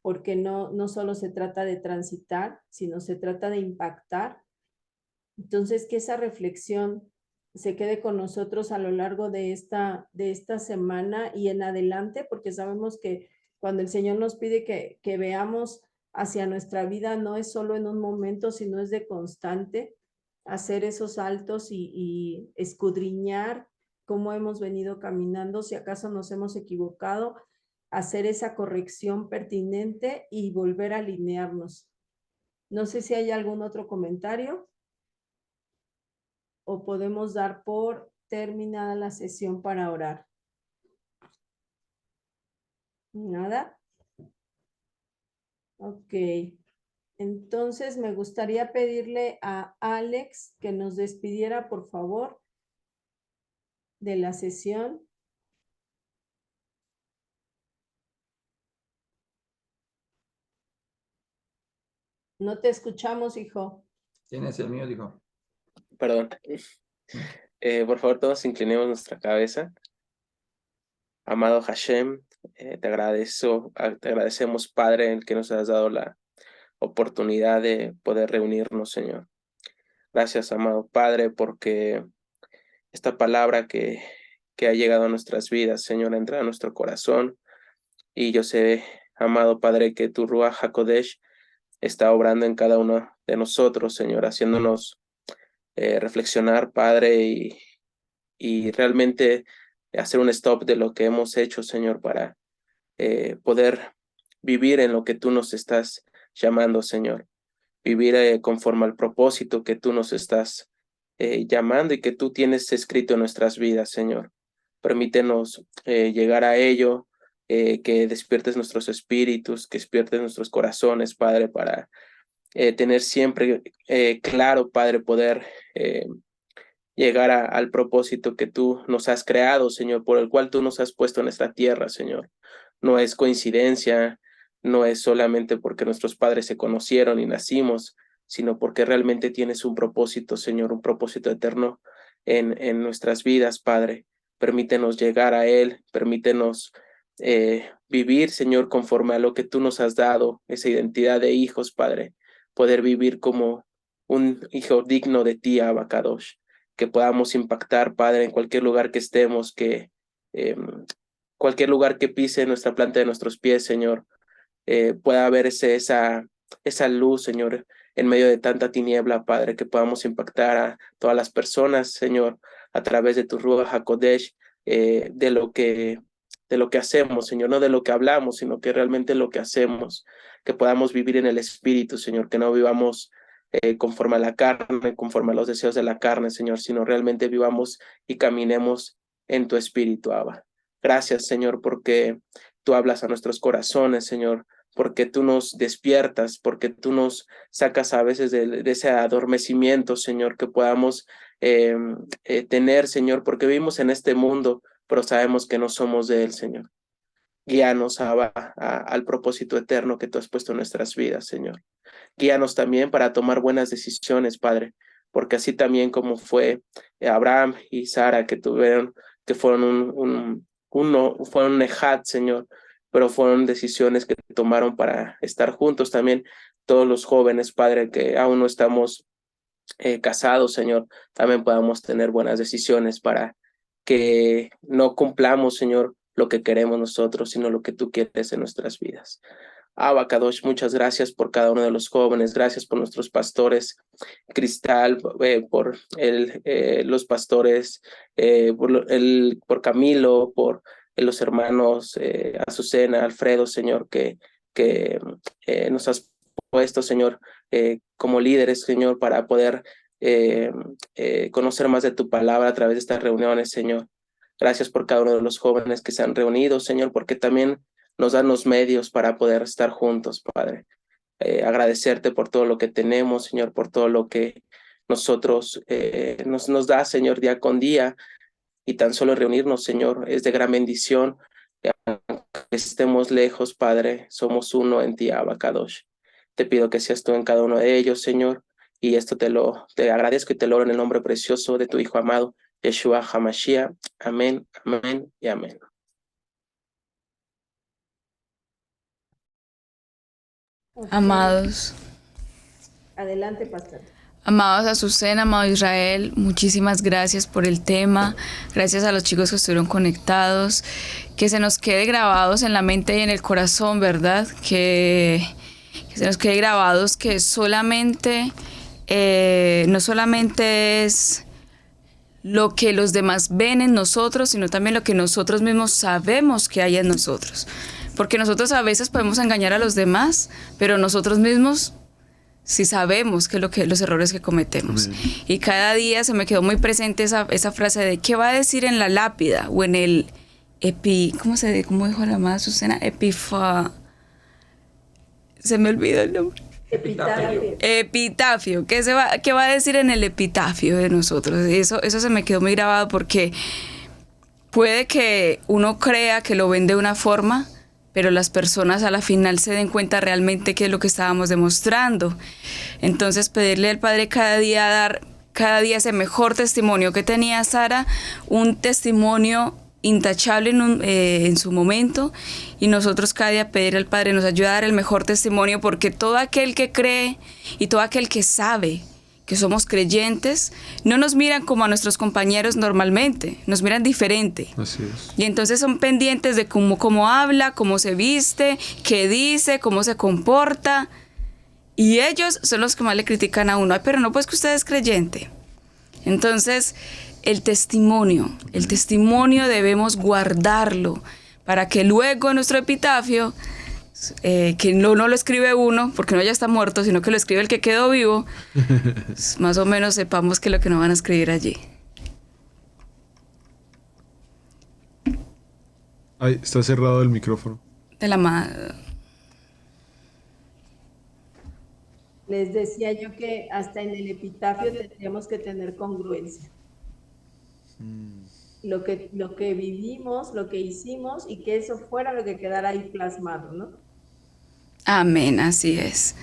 porque no solo se trata de transitar, sino se trata de impactar. Entonces, que esa reflexión se quede con nosotros a lo largo de esta semana y en adelante, porque sabemos que cuando el Señor nos pide que veamos hacia nuestra vida, no es solo en un momento, sino es de constante, hacer esos saltos y escudriñar cómo hemos venido caminando, si acaso nos hemos equivocado, hacer esa corrección pertinente y volver a alinearnos. No sé si hay algún otro comentario o podemos dar por terminada la sesión para orar. ¿Nada? Ok. Entonces me gustaría pedirle a Alex que nos despidiera, por favor, de la sesión. No te escuchamos, hijo. Tienes el mío, dijo. Perdón. Por favor, todos inclinemos nuestra cabeza. Amado Hashem, te agradecemos, Padre, el que nos has dado la oportunidad de poder reunirnos, Señor. Gracias, amado Padre, porque esta palabra que ha llegado a nuestras vidas, Señor, entra a nuestro corazón. Y yo sé, amado Padre, que tu Ruach HaKodesh está obrando en cada uno de nosotros, Señor, haciéndonos reflexionar, Padre, y realmente hacer un stop de lo que hemos hecho, Señor, para poder vivir en lo que tú nos estás llamando, Señor. Vivir conforme al propósito que tú nos estás llamando y que tú tienes escrito en nuestras vidas, Señor. Permítenos llegar a ello, que despiertes nuestros espíritus, que despiertes nuestros corazones, Padre, para tener siempre claro, Padre, poder llegar al propósito que tú nos has creado, Señor, por el cual tú nos has puesto en esta tierra, Señor. No es coincidencia, no es solamente porque nuestros padres se conocieron y nacimos, sino porque realmente tienes un propósito, Señor, un propósito eterno en nuestras vidas, Padre. Permítenos llegar a Él, permítenos vivir, Señor, conforme a lo que tú nos has dado, esa identidad de hijos, Padre. Poder vivir como un hijo digno de ti, Abba Kadosh. Que podamos impactar, Padre, en cualquier lugar que estemos, que cualquier lugar que pise nuestra planta de nuestros pies, Señor, pueda haber esa luz, Señor, en medio de tanta tiniebla, Padre, que podamos impactar a todas las personas, Señor, a través de tu Ruach HaKodesh, de lo que hacemos, Señor, no de lo que hablamos, sino que realmente lo que hacemos, que podamos vivir en el Espíritu, Señor, que no vivamos conforme a la carne, conforme a los deseos de la carne, Señor, sino realmente vivamos y caminemos en tu Espíritu, Abba. Gracias, Señor, porque tú hablas a nuestros corazones, Señor, porque tú nos despiertas, porque tú nos sacas a veces de ese adormecimiento, Señor, que podamos tener, Señor, porque vivimos en este mundo, pero sabemos que no somos de él, Señor. Guíanos, Abba, al propósito eterno que tú has puesto en nuestras vidas, Señor. Guíanos también para tomar buenas decisiones, Padre, porque así también como fue Abraham y Sara que fueron fueron un ejat, Señor, pero fueron decisiones que tomaron para estar juntos. También todos los jóvenes, Padre, que aún no estamos casados, Señor, también podamos tener buenas decisiones para que no cumplamos, Señor, lo que queremos nosotros, sino lo que tú quieres en nuestras vidas. Abba Kadosh, muchas gracias por cada uno de los jóvenes, gracias por nuestros pastores, Cristal, por los pastores, por Camilo, por los hermanos Azucena, Alfredo, Señor, que nos has puesto, Señor, como líderes, Señor, para poder conocer más de tu palabra a través de estas reuniones, Señor. Gracias por cada uno de los jóvenes que se han reunido, Señor, porque también nos dan los medios para poder estar juntos, Padre. Agradecerte por todo lo que tenemos, Señor, por todo lo que nosotros nos da, Señor, día con día, y tan solo reunirnos, Señor, es de gran bendición. Aunque estemos lejos, Padre, somos uno en ti, Abba Kadosh. Te pido que seas tú en cada uno de ellos, Señor, y esto te agradezco y te lo oro en el nombre precioso de tu Hijo amado, Yeshua HaMashiach. Amén, amén y amén. Amados, Adelante, pastor. amados Azucena, amado Israel, muchísimas gracias por el tema. Gracias a los chicos que estuvieron conectados. Que se nos quede grabados en la mente y en el corazón, ¿verdad? Que se nos quede grabados que solamente, no solamente es lo que los demás ven en nosotros, sino también lo que nosotros mismos sabemos que hay en nosotros. Porque nosotros a veces podemos engañar a los demás, pero nosotros mismos sí sabemos qué es los errores que cometemos. Y cada día se me quedó muy presente esa frase de ¿qué va a decir en la lápida? O en el ¿cómo dijo la amada Azucena? Se me olvidó el nombre. Epitafio. ¿Qué va a decir en el epitafio de nosotros? Eso se me quedó muy grabado porque puede que uno crea que lo ven de una forma, pero las personas a la final se den cuenta realmente qué es lo que estábamos demostrando. Entonces pedirle al Padre cada día dar ese mejor testimonio que tenía Sara, un testimonio intachable en su momento, y nosotros cada día pedir al Padre nos ayuda a dar el mejor testimonio, porque todo aquel que cree y todo aquel que sabe que somos creyentes no nos miran como a nuestros compañeros normalmente, nos miran diferente. Así es. Y entonces son pendientes de cómo habla, cómo se viste, qué dice, cómo se comporta, y ellos son los que más le critican a uno. Ay, pero no, pues que usted es creyente. Entonces el testimonio debemos guardarlo para que luego en nuestro epitafio, que no lo escribe uno, porque no ya está muerto, sino que lo escribe el que quedó vivo, más o menos sepamos que es lo que nos van a escribir allí. Ay, está cerrado el micrófono. De la madre. Les decía yo que hasta en el epitafio tendríamos que tener congruencia. Lo que vivimos, lo que hicimos, y que eso fuera lo que quedara ahí plasmado, ¿no? Amén, así es.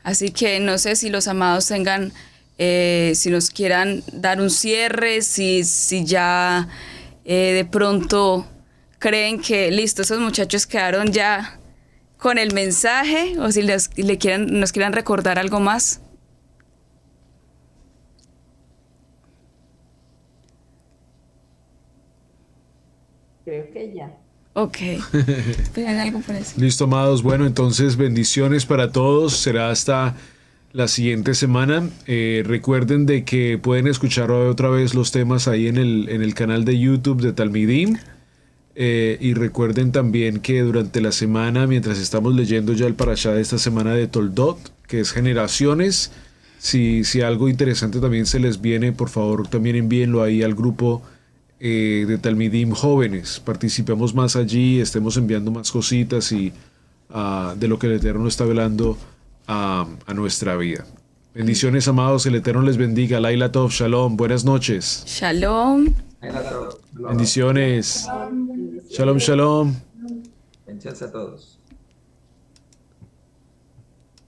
Así que no sé si los amados tengan, si nos quieran dar un cierre, si ya de pronto creen que listo, esos muchachos quedaron ya con el mensaje, o si nos quieran recordar algo más. Creo que ya. Ok. ¿Algo por eso? Listo, amados. Bueno, entonces bendiciones para todos. Será hasta la siguiente semana. Recuerden de que pueden escuchar otra vez los temas ahí en el canal de YouTube de Talmidim. Y recuerden también que durante la semana, mientras estamos leyendo ya el parashá de esta semana de Toldot, que es generaciones, si algo interesante también se les viene, por favor también envíenlo ahí al grupo de Talmidim jóvenes. Participemos más allí, estemos enviando más cositas y de lo que el Eterno está hablando a nuestra vida. Bendiciones, amados, el Eterno les bendiga. Laila Tov, Shalom, buenas noches. Shalom. Bendiciones. Shalom, shalom. Bendiciones a todos.